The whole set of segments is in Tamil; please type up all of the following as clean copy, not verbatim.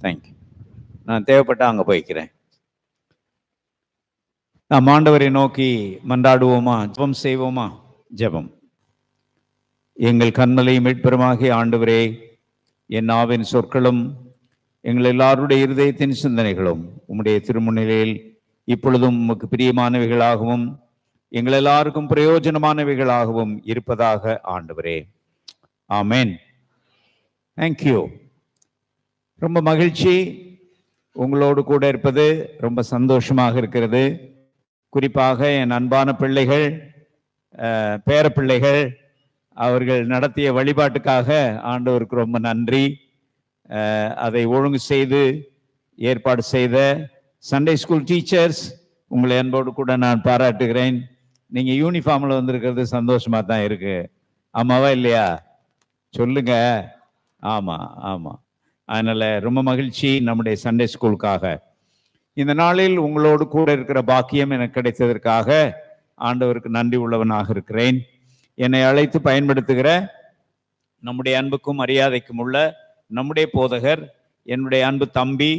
தேங்க்யூ. நான் தேவைப்பட்ட அங்கே போய்க்கிறேன். நாம் ஆண்டவரை நோக்கி மன்றாடுவோமா, ஜெபம் செய்வோமா? ஜெபம். எங்கள் கண்மலை மீட்பெருமாகிய ஆண்டவரே, என் நாவின் சொற்களும் எங்கள் எல்லாருடைய இருதயத்தின் சிந்தனைகளும் உம்முடைய திருமுன்னிலையில் இப்பொழுதும் உமக்கு பிரியமானவைகளாகவும் எங்கள் எல்லாருக்கும் பிரயோஜனமானவைகளாகவும் இருப்பதாக ஆண்டவரே. ஆமென். தேங்க்யூ. ரொம்ப மகிழ்ச்சி உங்களோடு கூட இருப்பது, ரொம்ப சந்தோஷமாக இருக்கிறது. குறிப்பாக என் அன்பான பிள்ளைகள், பேர பிள்ளைகள், அவர்கள் நடத்திய வழிபாட்டுக்காக ஆண்டவருக்கு ரொம்ப நன்றி. அதை ஒழுங்கு செய்து ஏற்பாடு செய்த சண்டே ஸ்கூல் டீச்சர்ஸ், உங்களை அன்போடு கூட நான் பாராட்டுகிறேன். நீங்கள் யூனிஃபார்மில் வந்திருக்கிறது சந்தோஷமாக தான் இருக்கு. ஆமாவா இல்லையா? சொல்லுங்க. ஆமாம் ஆமாம். அதனால் ரொம்ப மகிழ்ச்சி நம்முடைய சண்டே ஸ்கூலுக்காக. இந்த நாளில் உங்களோடு கூட இருக்கிற பாக்கியம் எனக்கு கிடைத்ததற்காக ஆண்டவருக்கு நன்றி உள்ளவனாக இருக்கிறேன். என்னை அழைத்து பயன்படுத்துகிற நம்முடைய அன்புக்கும் மரியாதைக்கும் உள்ள நம்முடைய போதகர், என்னுடைய அன்பு தம்பி,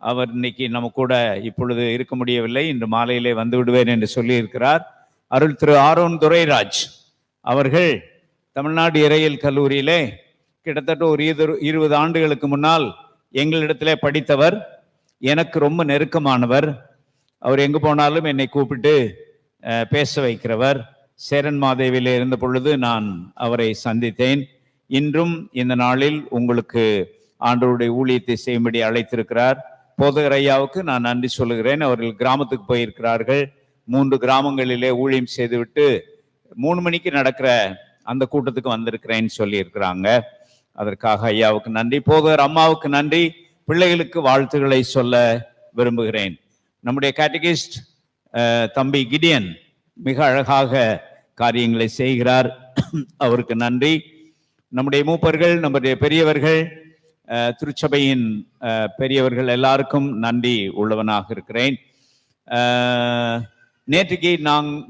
அவர் இன்னைக்கு நம்ம கூட இப்பொழுது இருக்க முடியவில்லை, இன்று மாலையிலே வந்து விடுவேன் என்று சொல்லியிருக்கிறார். அருள் திரு ஆரோன் துரைராஜ் அவர்கள் தமிழ்நாடு இறையியல் கல்லூரியிலே கிட்டத்தட்ட ஒரு 20 ஆண்டுகளுக்கு முன்னால் எங்களிடத்திலே படித்தவர். எனக்கு ரொம்ப நெருக்கமானவர். அவர் எங்கு போனாலும் என்னை கூப்பிட்டு பேச வைக்கிறவர். சேரன் மாதேவிலே இருந்த பொழுது நான் அவரை சந்தித்தேன். இன்றும் இந்த நாளில் உங்களுக்கு ஆண்டவருடைய ஊழியத்தை செய்யும்படி அழைத்திருக்கிறார். போதகர் ஐயாவுக்கு நான் நன்றி சொல்லுகிறேன். அவர்கள் கிராமத்துக்கு போயிருக்கிறார்கள். 3 கிராமங்களிலே ஊழியம் செய்துவிட்டு 3 மணிக்கு நடக்கிற அந்த கூட்டத்துக்கு வந்திருக்கிறேன்னு சொல்லியிருக்கிறாங்க. அதற்காக ஐயாவுக்கு நன்றி. போதகர் அம்மாவுக்கு நன்றி. பிள்ளைகளுக்கு வாழ்த்துக்களை சொல்ல விரும்புகிறேன். நம்முடைய கேட்டகிஸ்ட் தம்பி கிடியன் மிக அழகாக காரியங்களை செய்கிறார். அவருக்கு நன்றி. நம்முடைய மூப்பர்கள், நம்முடைய பெரியவர்கள், திருச்சபையின் பெரியவர்கள் எல்லாருக்கும் நன்றி உள்ளவனாக இருக்கிறேன். நேற்றுக்கு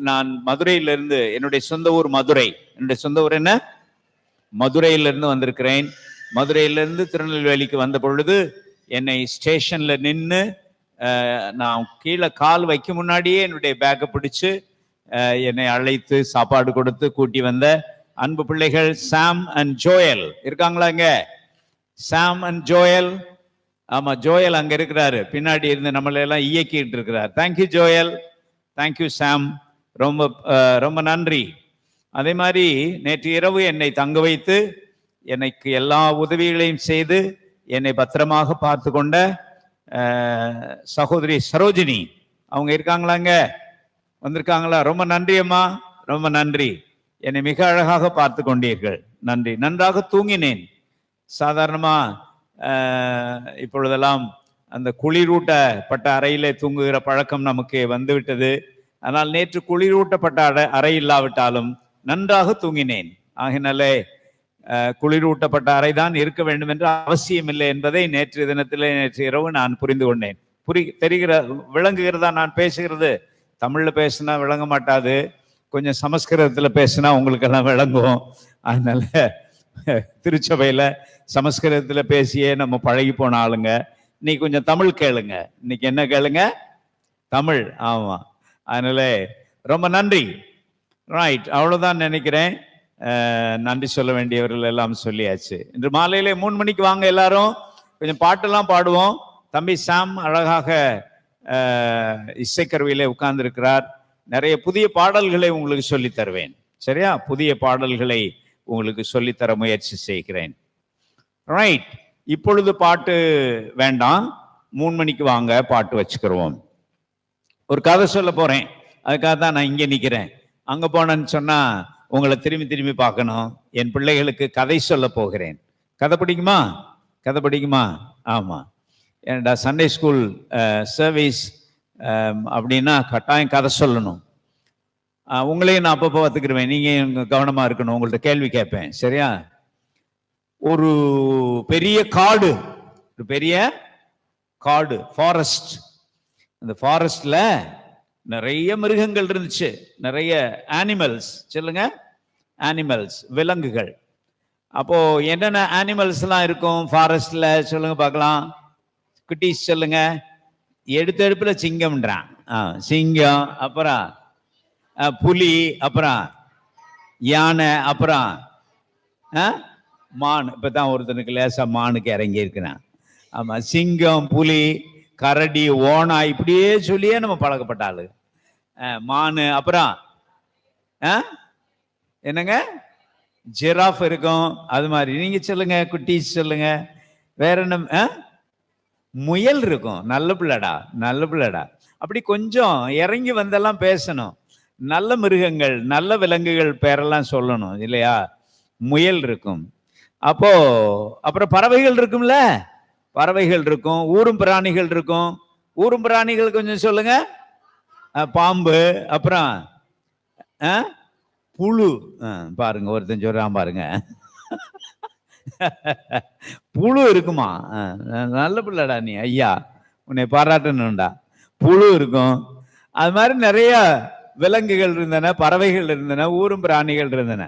நான் மதுரையிலிருந்து, என்னுடைய சொந்த ஊர் மதுரை. என்னுடைய சொந்த ஊர் என்ன? மதுரையிலிருந்து வந்திருக்கிறேன். மதுரையிலிருந்து திருநெல்வேலிக்கு வந்த பொழுது என்னை ஸ்டேஷன்ல நின்று நான் கீழே கால் வைக்க முன்னாடியே என்னுடைய பேக்கை பிடிச்சு என்னை அழைத்து சாப்பாடு கொடுத்து கூட்டி வந்த அன்பு பிள்ளைகள் சாம் அண்ட் ஜோயல் இருக்காங்களா? இங்க சாம் அண்ட் ஜோயல். ஆமா, ஜோயல் அங்க இருக்கிறாரு, பின்னாடி இருந்து நம்மளை எல்லாம் இயக்கிட்டு இருக்கிறார். தேங்க்யூ ஜோயல், தேங்க்யூ சாம், ரொம்ப ரொம்ப நன்றி. அதே மாதிரி நேற்று இரவு என்னை தங்க வைத்து எனக்கு எல்லா உதவிகளையும் செய்து என்னை பத்திரமாக பார்த்து கொண்ட சகோதரி சரோஜினி அவங்க இருக்காங்களாங்க? வந்திருக்காங்களா? ரொம்ப நன்றி அம்மா, ரொம்ப நன்றி. என்னை மிக அழகாக பார்த்து கொண்டீர்கள், நன்றி. நன்றாக தூங்கினேன். சாதாரணமா இப்பொழுதெல்லாம் அந்த குளிரூட்டப்பட்ட அறையிலே தூங்குகிற பழக்கம் நமக்கு வந்துவிட்டது. ஆனால் நேற்று குளிரூட்டப்பட்ட அறை இல்லாவிட்டாலும் நன்றாக தூங்கினேன். ஆகினாலே குளிரூட்டப்பட்ட அறைதான் இருக்க வேண்டும் என்ற அவசியம் இல்லை என்பதை நேற்று இரவு நான் புரிந்து கொண்டேன். விளங்குகிறதா நான் பேசுகிறது? தமிழ்ல பேசினா விளங்க மாட்டாது, கொஞ்சம் சமஸ்கிருதத்துல பேசினா உங்களுக்கு எல்லாம் விளங்கும். அதனால திருச்சபையில சமஸ்கிருதத்துல பேசியே நம்ம பழகி போன ஆளுங்க. இன்னைக்கு கொஞ்சம் தமிழ் கேளுங்க. இன்னைக்கு என்ன கேளுங்க? தமிழ். ஆமா, அதனால ரொம்ப நன்றி. ரைட், அவ்வளவுதான் நினைக்கிறேன். நன்றி சொல்ல வேண்டியவர்கள் எல்லாம் சொல்லியாச்சு. இன்று மாலையிலே 3 மணிக்கு வாங்க, எல்லாரும் கொஞ்சம் பாட்டெல்லாம் பாடுவோம். தம்பி சாம் அழகாக இசைக்கருவியிலே உட்கார்ந்து இருக்கிறார். நிறைய புதிய பாடல்களை உங்களுக்கு சொல்லி தருவேன். சரியா? புதிய பாடல்களை உங்களுக்கு சொல்லித்தர முயற்சி செய்கிறேன். ரைட், இப்பொழுது பாட்டு வேண்டாம், 3 மணிக்கு வாங்க, பாட்டு வச்சுக்கிறோம். ஒரு கதை சொல்ல போறேன், அதுக்காக தான் நான் இங்கே நிற்கிறேன். அங்க போனேன்னு சொன்னா உங்களை திரும்பி பார்க்கணும். என் பிள்ளைகளுக்கு கதை சொல்ல போகிறேன். கதை பிடிக்குமா? கதை பிடிக்குமா? ஆமா, ஏன்டா சண்டே ஸ்கூல் சர்வீஸ் அப்படின்னா கட்டாயம் கதை சொல்லணும். உங்களையும் நான் அப்பப்போ பார்த்துக்கிடுவேன், நீங்க கவனமா இருக்கணும். உங்கள்ட்ட கேள்வி கேட்பேன், சரியா? ஒரு பெரிய காடு, ஃபாரஸ்ட். அந்த ஃபாரஸ்ட்ல நிறைய மிருகங்கள் இருந்துச்சு, நிறைய அனிமல்ஸ். சொல்லுங்க, அனிமல்ஸ், விலங்குகள். அப்போ என்னென்ன அனிமல்ஸ் எல்லாம் இருக்கும் ஃபாரஸ்ட்ல? சொல்லுங்க பார்க்கலாம். குட்டீஸ் சொல்லுங்க. எடுத்த எடுப்புல சிங்கம்ன்றான். சிங்கம், அப்புறம் புலி, அப்புறம் யானை, அப்புறம் மான். இப்பதான் ஒருத்தனுக்கு லேசா மானுக்கு இறங்கி இருக்கிறான். ஆமா, சிங்கம், புலி, கரடி, ஓனா, இப்படியே சொல்லியே நம்ம பழக்கப்பட்டாளு. மானு, அப்புறம் என்னங்க, ஜிராஃப் இருக்கும். அது மாதிரி நீங்க சொல்லுங்க, குட்டீஸ் சொல்லுங்க. வேற என்ன? முயல் இருக்கும். நல்ல பிள்ளடா, நல்ல பிள்ளடா. அப்படி கொஞ்சம் இறங்கி வந்தெல்லாம் பேசணும். நல்ல மிருகங்கள், நல்ல விலங்குகள் பேரெல்லாம் சொல்லணும் இல்லையா? முயல் இருக்கும். அப்போ அப்புறம் பறவைகள் இருக்கும்ல, பறவைகள் இருக்கும். ஊரும் பிராணிகள் இருக்கும். ஊரும் பிராணிகள் கொஞ்சம் சொல்லுங்க. பாம்பு, அப்புறம் புழு. பாருங்க, ஒருத்தன் சொல்றான் பாருங்க, புழு இருக்குமா? நல்ல பிள்ளடா நீ, ஐயா உன்னை பாராட்டணும்டா. புழு இருக்கும். அது மாதிரி நிறைய விலங்குகள் இருந்தன, பறவைகள் இருந்தன, ஊரும் பிராணிகள் இருந்தன.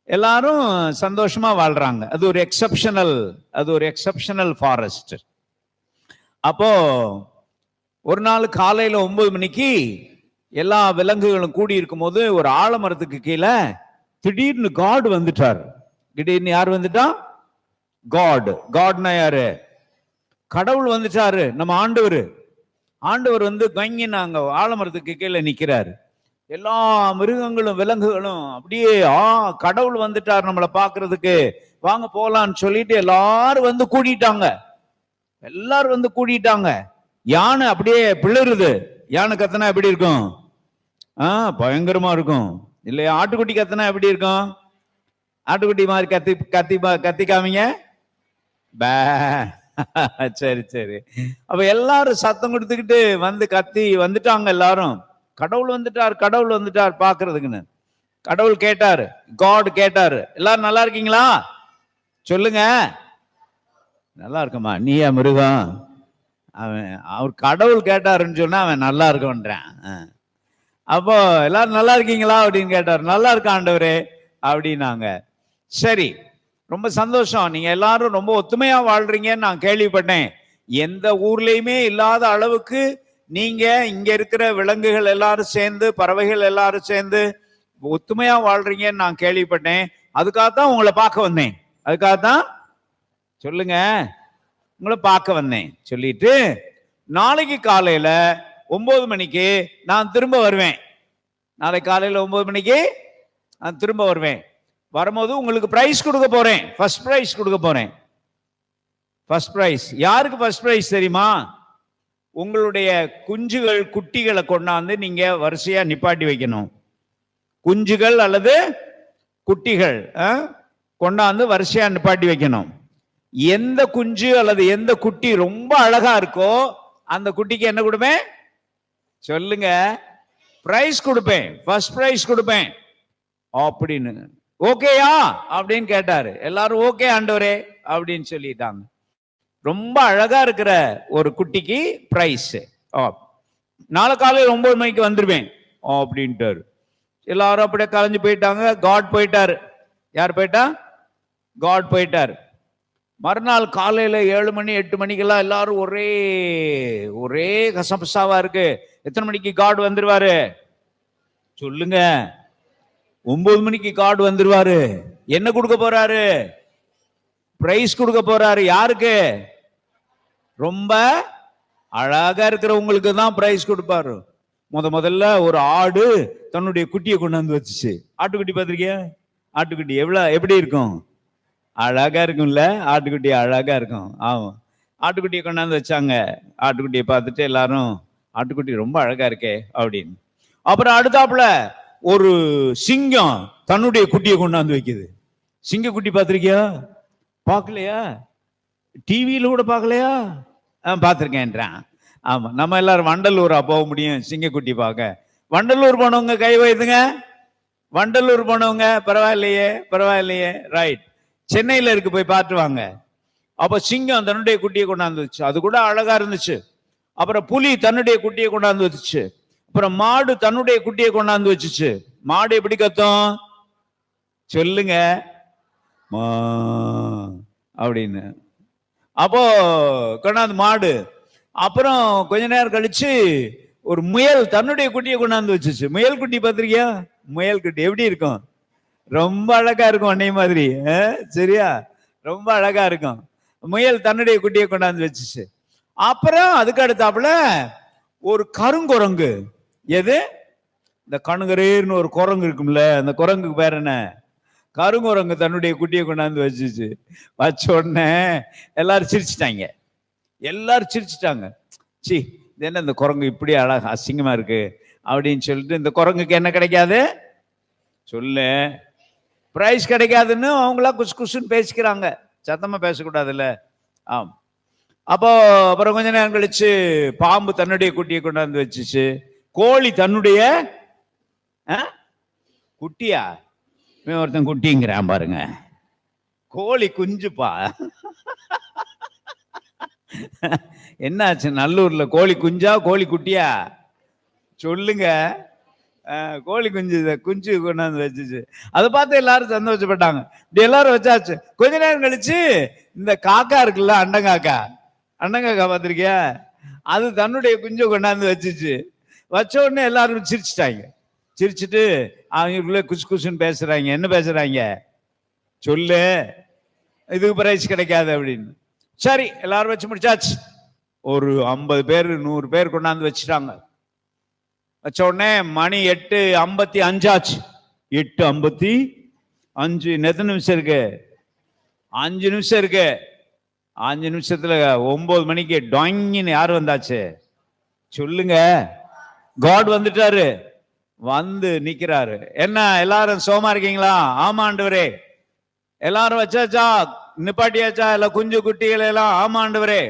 எல்லாரும் சந்தோஷமா வாழ்றாங்க. அது ஒரு எக்ஸப்ஷனல் ஃபாரஸ்ட். அப்போ ஒரு நாள் காலையில 9 மணிக்கு எல்லா விலங்குகளும் கூடி இருக்கும் போது ஒரு ஆலமரத்துக்கு கீழே திடீர்னு காட் வந்துட்டார். திடீர்னு யார் வந்துட்டா? காட்னா யாரு? கடவுள் வந்துட்டாரு. நம்ம ஆண்டவர் வந்து கங்கினாங்க ஆலமரத்துக்கு கீழே நிக்கிறாரு. எல்லா மிருகங்களும் விலங்குகளும் அப்படியே கடவுள் வந்துட்டார் நம்மளை பாக்குறதுக்கு, வாங்க போலான்னு சொல்லிட்டு எல்லாரும் வந்து கூடிட்டாங்க. யானை அப்படியே பிளறுது. யானை கத்தனா எப்படி இருக்கும்? பயங்கரமா இருக்கும் இல்லையா? ஆட்டுக்குட்டி கத்தனா எப்படி இருக்கும்? ஆட்டுக்குட்டி மாதிரி கத்தி காமிங்க. சரி. அப்ப எல்லாரும் சத்தம் கொடுத்துக்கிட்டு வந்து வந்துட்டாங்க எல்லாரும். கடவுள் வந்துட்டார் பாக்குறதுக்குன்னு. கடவுள் கேட்டாரு, காட் கேட்டாரு, எல்லாரும் நல்லா இருக்கீங்களா? சொல்லுங்க. நல்லா இருக்கமா? நீயா மிருகம்? அவர் கடவுள் கேட்டாருன்னு சொன்னா அவன் நல்லா இருக்கன்றான். அப்போ எல்லாரும் நல்லா இருக்கீங்களா அப்படின்னு கேட்டார். நல்லா இருக்க ஆண்டவரே அப்படின்னாங்க. சரி, ரொம்ப சந்தோஷம், நீங்க எல்லாரும் ரொம்ப ஒத்துமையா வாழ்றீங்கன்னு நான் கேள்விப்பட்டேன். எந்த ஊர்லயுமே இல்லாத அளவுக்கு நீங்க இங்க இருக்கிற விலங்குகள் எல்லாரும் சேர்ந்து, பறவைகள் எல்லாரும் சேர்ந்து ஒத்துமையா வாழ்றீங்கன்னு நான் கேள்விப்பட்டேன். அதுக்காகத்தான் உங்களை பார்க்க வந்தேன். அதுக்காகத்தான் சொல்லுங்க, உங்களை பார்க்க வந்தேன் சொல்லிட்டு, நாளைக்கு காலையில 9 மணிக்கு நான் திரும்ப வருவேன். நாளைக்கு காலையில 9 மணிக்கு நான் திரும்ப வருவேன். வரும்போது உங்களுக்கு பிரைஸ் கொடுக்க போறேன். ஃபர்ஸ்ட் பிரைஸ் கொடுக்க போறேன். ஃபர்ஸ்ட் பிரைஸ் யாருக்கு? ஃபர்ஸ்ட் பிரைஸ் தெரியுமா? உங்களுடைய குட்டிகளை கொண்டாந்து நீங்க வரிசையா நிப்பாட்டி வைக்கணும். குஞ்சுகள் அல்லது குட்டிகள் கொண்டாந்து வரிசையா நிப்பாட்டி வைக்கணும். எந்த குஞ்சு அல்லது எந்த குட்டி ரொம்ப அழகா இருக்கோ அந்த குட்டிக்கு என்ன கொடுப்பேன்? சொல்லுங்க. பிரைஸ் கொடுப்பேன். ஃபர்ஸ்ட் பிரைஸ் கொடுப்பேன் அப்படின்னு. ஓகேயா அப்படின்னு கேட்டாரு. எல்லாரும் ஓகே ஆண்டவரே அப்படின்னு சொல்லிட்டாங்க. ரொம்ப அழகா இருக்கிற ஒரு குட்டிக்கு பிரைஸ். நாளை காலையில் 9 மணிக்கு வந்துருவேன் அப்படின்ட்டாரு. எல்லாரும் அப்படியே கலைஞ்சு போயிட்டாங்க. காட் போயிட்டாரு. யார் போயிட்டா? காட் போயிட்டாரு. மறுநாள் காலையில 7 மணி 8 மணிக்கெல்லாம் எல்லாரும் ஒரே கசபசாவா இருக்கு. எத்தனை மணிக்கு காட் வந்துருவாரு? சொல்லுங்க. 9 மணிக்கு காட் வந்துருவாரு. என்ன கொடுக்க போறாரு? பிரைஸ் கொடுக்க போறாரு. யாருக்கு? ரொம்ப அழகா இருக்கிறவங்களுக்கு தான் பிரைஸ் கொடுப்பாரு. முதல்ல ஒரு ஆடு தன்னுடைய குட்டியை கொண்டாந்து வச்சுச்சு. ஆட்டுக்குட்டி பார்த்திருக்கியா? ஆட்டுக்குட்டி எப்படி இருக்கும்? அழகா இருக்கும்ல. ஆட்டுக்குட்டி அழகா இருக்கும். ஆமா, ஆட்டுக்குட்டியை கொண்டாந்து வச்சாங்க. ஆட்டுக்குட்டியை பார்த்துட்டு எல்லாரும், ஆட்டுக்குட்டி ரொம்ப அழகா இருக்கே அப்படின்னு. அப்புறம் அடுத்தாப்புல ஒரு சிங்கம் தன்னுடைய குட்டியை கொண்டாந்து வைக்குது. சிங்கக்குட்டி பார்த்திருக்கியா? பார்க்கலையா? டிவியில கூட பார்க்கலையா? பார்த்திருக்கேன்றான். ஆமா, நம்ம எல்லாரும் வண்டலூரா போக முடியும் சிங்கக்குட்டி பார்க்க? வண்டலூர் போனவங்க கை வைத்துங்க. வண்டலூர் போனவங்க பரவாயில்லையே. ரைட். சென்னையில இருக்கு, போய் பார்த்துவாங்க. அப்ப சிங்கம் தன்னுடைய குட்டியை கொண்டாந்து வச்சு, அது கூட அழகா இருந்துச்சு. அப்புறம் புலி தன்னுடைய குட்டியை கொண்டாந்து வச்சுச்சு. அப்புறம் மாடு தன்னுடைய குட்டியை கொண்டாந்து வச்சுச்சு. மாடு எப்படி கத்தும்? சொல்லுங்க. அப்படின்னு. அப்போ கொண்டாந்து மாடு. அப்புறம் கொஞ்ச நேரம் கழிச்சு ஒரு முயல் தன்னுடைய குட்டியை கொண்டாந்து வச்சுச்சு. முயல் குட்டி பார்த்திருக்கியா? முயல் குட்டி எப்படி இருக்கும்? ரொம்ப அழகா இருக்கும், அன்னை மாதிரி. சரியா? ரொம்ப அழகா இருக்கும். முயல் தன்னுடைய குட்டியை கொண்டாந்து வச்சுச்சு. அப்புறம் அதுக்கு அடுத்தாப்புல ஒரு கருங்குரங்கு. எது? இந்த கணுகரேர்னு ஒரு குரங்கு இருக்கும்ல, அந்த குரங்குக்கு பேர் என்ன? கருங்குரங்கு தன்னுடைய குட்டியை கொண்டாந்து வச்சுச்சு. வச்ச உடனே எல்லாரும் சிரிச்சுட்டாங்க. எல்லாரும் சிரிச்சுட்டாங்க. சி, இது என்ன இந்த குரங்கு இப்படி அழகா அசிங்கமா இருக்கு அப்படின்னு சொல்லிட்டு, இந்த குரங்குக்கு என்ன கிடைக்காது சொல்லு? பிரைஸ் கிடைக்காதுன்னு அவங்களா குசு குசுன்னு பேசிக்கிறாங்க. சத்தமா பேசக்கூடாதுல்ல. ஆம். அப்போ அப்புறம் கொஞ்ச நேரம் கழிச்சு பாம்பு தன்னுடைய குட்டியை கொண்டாந்து வச்சுச்சு. கோழி தன்னுடைய குட்டியா? ஒருத்தன் குட்டிங்கிறான் பாருங்க. கோழி குஞ்சுப்பா. என்னாச்சு நல்லூர்ல? கோழி குஞ்சா கோழி குட்டியா சொல்லுங்க? கோழி குஞ்சு கொண்டாந்து வச்சுச்சு. அதை பார்த்து எல்லாரும் சந்தோஷப்பட்டாங்க. இப்படி எல்லாரும் வச்சாச்சு. கொஞ்ச நேரம் கழிச்சு இந்த காக்கா இருக்குல்ல, அண்டங்காக்கா பார்த்திருக்கியா? அது தன்னுடைய குஞ்சை கொண்டாந்து வச்சுச்சு. வச்ச உடனே எல்லாரும் சிரிச்சுட்டாங்க. சிரிச்சுட்டு அவங்களுக்குள்ள குசு குசுன்னு பேசுறாங்க. என்ன பேசுறாங்க சொல்லு? இதுக்கு பிரைஸ் கிடைக்காது அப்படின்னு. சரி, எல்லாரும் வச்சு முடிச்சாச்சு. ஒரு 50 பேர் 100 பேர் கொண்டாந்து வச்சுட்டாங்க. வச்ச உடனே மணி 8:55 ஆச்சு. 8:55. எத்தனை நிமிஷம் இருக்கு? 5 நிமிஷம் இருக்கு. 5 நிமிஷத்துல 9 மணிக்கு டாங்கின்னு யாரு வந்தாச்சு சொல்லுங்க? காட் வந்துட்டாரு. வந்து நிக்கிறாரு. என்ன எல்லாரும் சோமா இருக்கீங்களா? ஆமா ஆண்டவரே. எல்லாரும் வச்சாச்சா? நிப்பாட்டியாச்சா? எல்லாம் குஞ்சு குட்டிகள் எல்லாம்? ஆமா ஆண்டவரே.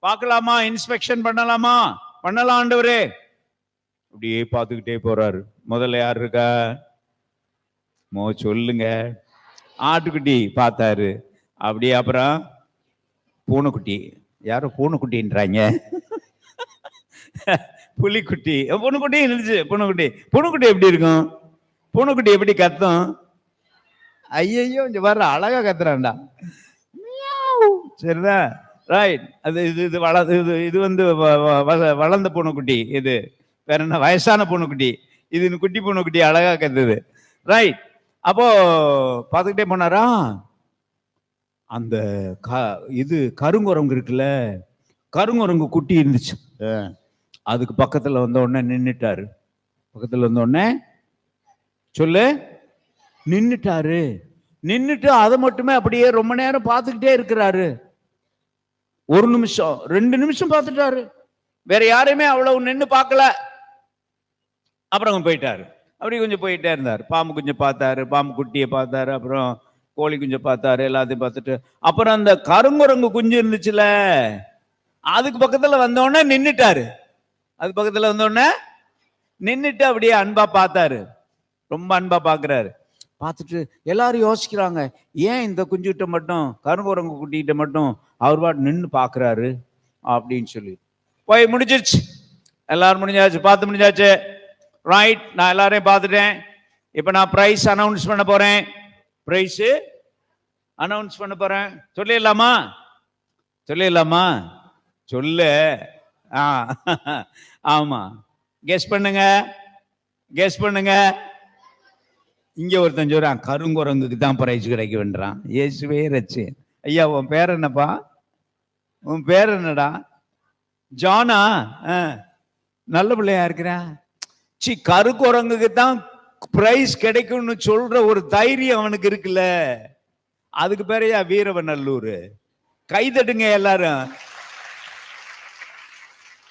பார்க்கலாமா? இன்ஸ்பெக்ஷன் பண்ணலாமா? பண்ணலாம் ஆண்டவரே. அப்படியே பார்த்துக்கிட்டே போறாரு. முதல்ல யார் இருக்கா? சொல்லுங்க? ஆட்டுக்குட்டி பார்த்தாரு. அப்படியே அப்புறம் பூனைக்குட்டி. யாரும் பூனைக்குட்டின்றாங்க. புலிக்குட்டி. பூனைக்குட்டி இருந்துச்சு. பூனைக்குட்டி எப்படி இருக்கும்? பூனைக்குட்டி எப்படி கத்தும்? ஐயோ, இங்க வர்ற அழகா கத்துறான்டா. சரிதான், ரைட். அது இது வந்து வளர்ந்த பூனைக்குட்டி. இது வேற என்ன? வயசான பூனைக்குட்டி. இது குட்டி பூனைக்குட்டி அழகா கத்துது. ரைட். அப்போ பார்த்துக்கிட்டே போனாரா? அந்த இது கருங்குரங்கு இருக்குல்ல, கருங்குரங்கு குட்டி இருந்துச்சு. அதுக்கு பக்கத்துல வந்த உடனே நின்னுட்டாரு. பக்கத்துல வந்த உடனே சொல்லு? நின்னுட்டாரு. நின்னுட்டு அதை மட்டுமே அப்படியே ரொம்ப நேரம் பார்த்துக்கிட்டே இருக்கிறாரு. 1 நிமிஷம் 2 நிமிஷம் பார்த்துட்டாரு. வேற யாரையுமே அவ்வளவு நின்று பார்க்கல. அப்புறம் போயிட்டாரு. அப்படி கொஞ்சம் போயிட்டே இருந்தாரு. பாம்பு குஞ்சம் பார்த்தாரு, பாம்பு குட்டியை பார்த்தாரு, அப்புறம் கோழி குஞ்சம் பார்த்தாரு, எல்லாத்தையும் பார்த்துட்டு அப்புறம் அந்த கருங்குரங்கு குஞ்சு இருந்துச்சுல, அதுக்கு பக்கத்துல வந்தோடனே நின்னுட்டாரு. அது பக்கத்துல வந்தோடனே நின்னுட்டு அப்படியே அன்பா பார்த்தாரு. ரொம்ப அன்பா பாக்குறாரு. பார்த்துட்டு எல்லாரும் யோசிக்கிறாங்க, ஏன் இந்த குஞ்சுகிட்ட மட்டும், கருங்குரங்கு குட்டிகிட்ட மட்டும் அவர் பாட்டு நின்று பாக்குறாரு அப்படின்னு சொல்லி. போய் முடிஞ்சிருச்சு. எல்லாரும் முடிஞ்சாச்சு, பார்த்து முடிஞ்சாச்சு. ரைட். நான் எல்லாரையும் பார்த்துட்டேன். இப்ப நான் பிரைஸ் அனௌன்ஸ் பண்ண போறேன். பிரைஸ் அனௌன்ஸ் பண்ண போறேன். சொல்லிடலாமா? சொல்லிடலாமா? சொல்லு. ஆமா, கெஸ் பண்ணுங்க, கெஸ் பண்ணுங்க. இங்க ஒருத்தன் சொல்றான், கருங்குரங்குக்கு தான் பிரைஸ் கிடைக்க வேண்டாம். இயேசுவே ரட்சி. ஐயா, உன் பேர் என்னப்பா? உன் பேர் என்னடா? ஜானா? நல்ல பிள்ளையா இருக்கிறேன். சி, கருங்குரங்குக்கு தான் பிரைஸ் கிடைக்கும்னு சொல்ற ஒரு தைரியம் அவனுக்கு இருக்குல்ல, அதுக்கு பேரையா வீரவநல்லூர். கைதட்டுங்க எல்லாரும்,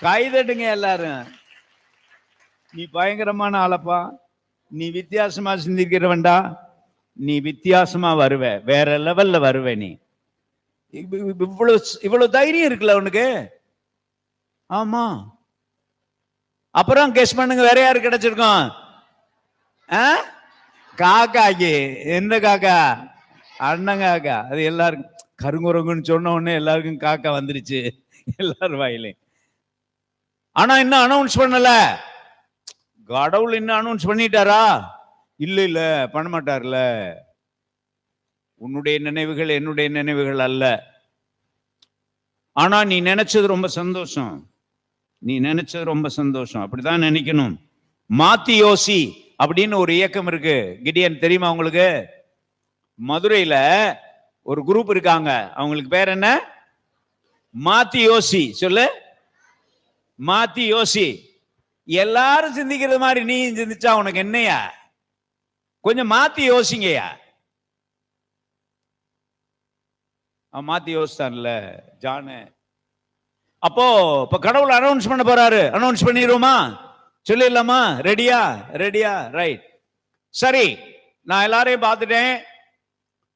கைதட்டுங்க எல்லாரும். நீ பயங்கரமான ஆளப்பா. நீ வித்தியாசமா சிந்திக்கிறவன்டா. நீ வித்தியாசமா வருவ, வேற லெவல்ல வருவ. நீ இவ்வளவு தைரியம் இருக்குல்ல உனக்கு. ஆமா. அப்புறம் கெஸ் பண்ணுங்க, வேற யாரு கிடைச்சிருக்கோம்? காக்காக்கு. எந்த காக்கா? அண்ணன் காக்கா. அது எல்லாருக்கும் கருங்குரங்குன்னு சொன்ன உடனே எல்லாருக்கும் காக்கா வந்துருச்சு எல்லாரும் வாயிலையும். ஆனா இன்னும் அனௌன்ஸ் பண்ணல. கடவுள் இன்னும் அனௌன்ஸ் பண்ணிட்டாரா? இல்ல, பண்ண மாட்டார்ல. உன்னுடைய நினைவுகள் என்னுடைய நினைவுகள் அல்ல. ஆனா நீ நினைச்சது ரொம்ப சந்தோஷம், நீ நினைச்சது ரொம்ப சந்தோஷம், அப்படிதான் நினைக்கணும். மாத்தி யோசி அப்படின்னு ஒரு இயக்கம் இருக்கு. கிடியன் தெரியுமா உங்களுக்கு? மதுரையில ஒரு குரூப் இருக்காங்க, அவங்களுக்கு பேர் என்ன? மாத்தி யோசி. சொல்லு, மாத்தி யோசி. எல்லாரும் சிந்திக்கிறது மாதிரி நீ சிந்திச்சா உனக்கு என்னையா? கொஞ்சம் மாத்தி யோசிங்கய்யா. மாத்தி யோசித்தான்ல ஜானு. அப்போ இப்ப கடவுள் அனௌன்ஸ் பண்ண போறாரு. அனௌன்ஸ் பண்ணிடுவோமா? சொல்லிடலாமா? ரெடியா? ரெடியா? ரைட். சரி, நான் எல்லாரையும் பார்த்துட்டேன்,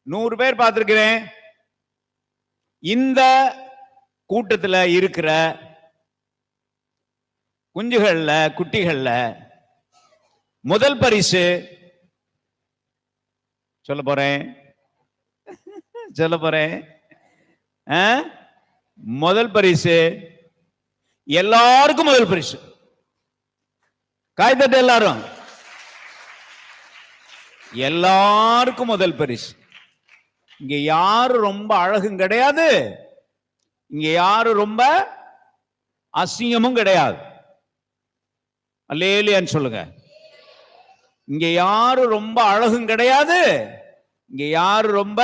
100 பேர் பார்த்திருக்கிறேன். இந்த கூட்டத்தில் இருக்கிற குஞ்சுகள்ல, குட்டிகள்ல முதல் பரிசு சொல்ல போறேன், சொல்ல போறேன். முதல் பரிசு எல்லாருக்கும் முதல் பரிசு. காய்தட்டு எல்லாரும். எல்லாருக்கும் முதல் பரிசு. இங்க யாரு ரொம்ப அழகும் கிடையாது, இங்க யாரு ரொம்ப அசிங்கமும் கிடையாது. அல்லேலூயான்னு சொல்லுங்க. இங்க யாரு ரொம்ப அழகும் கிடையாது, இங்க யாரு ரொம்ப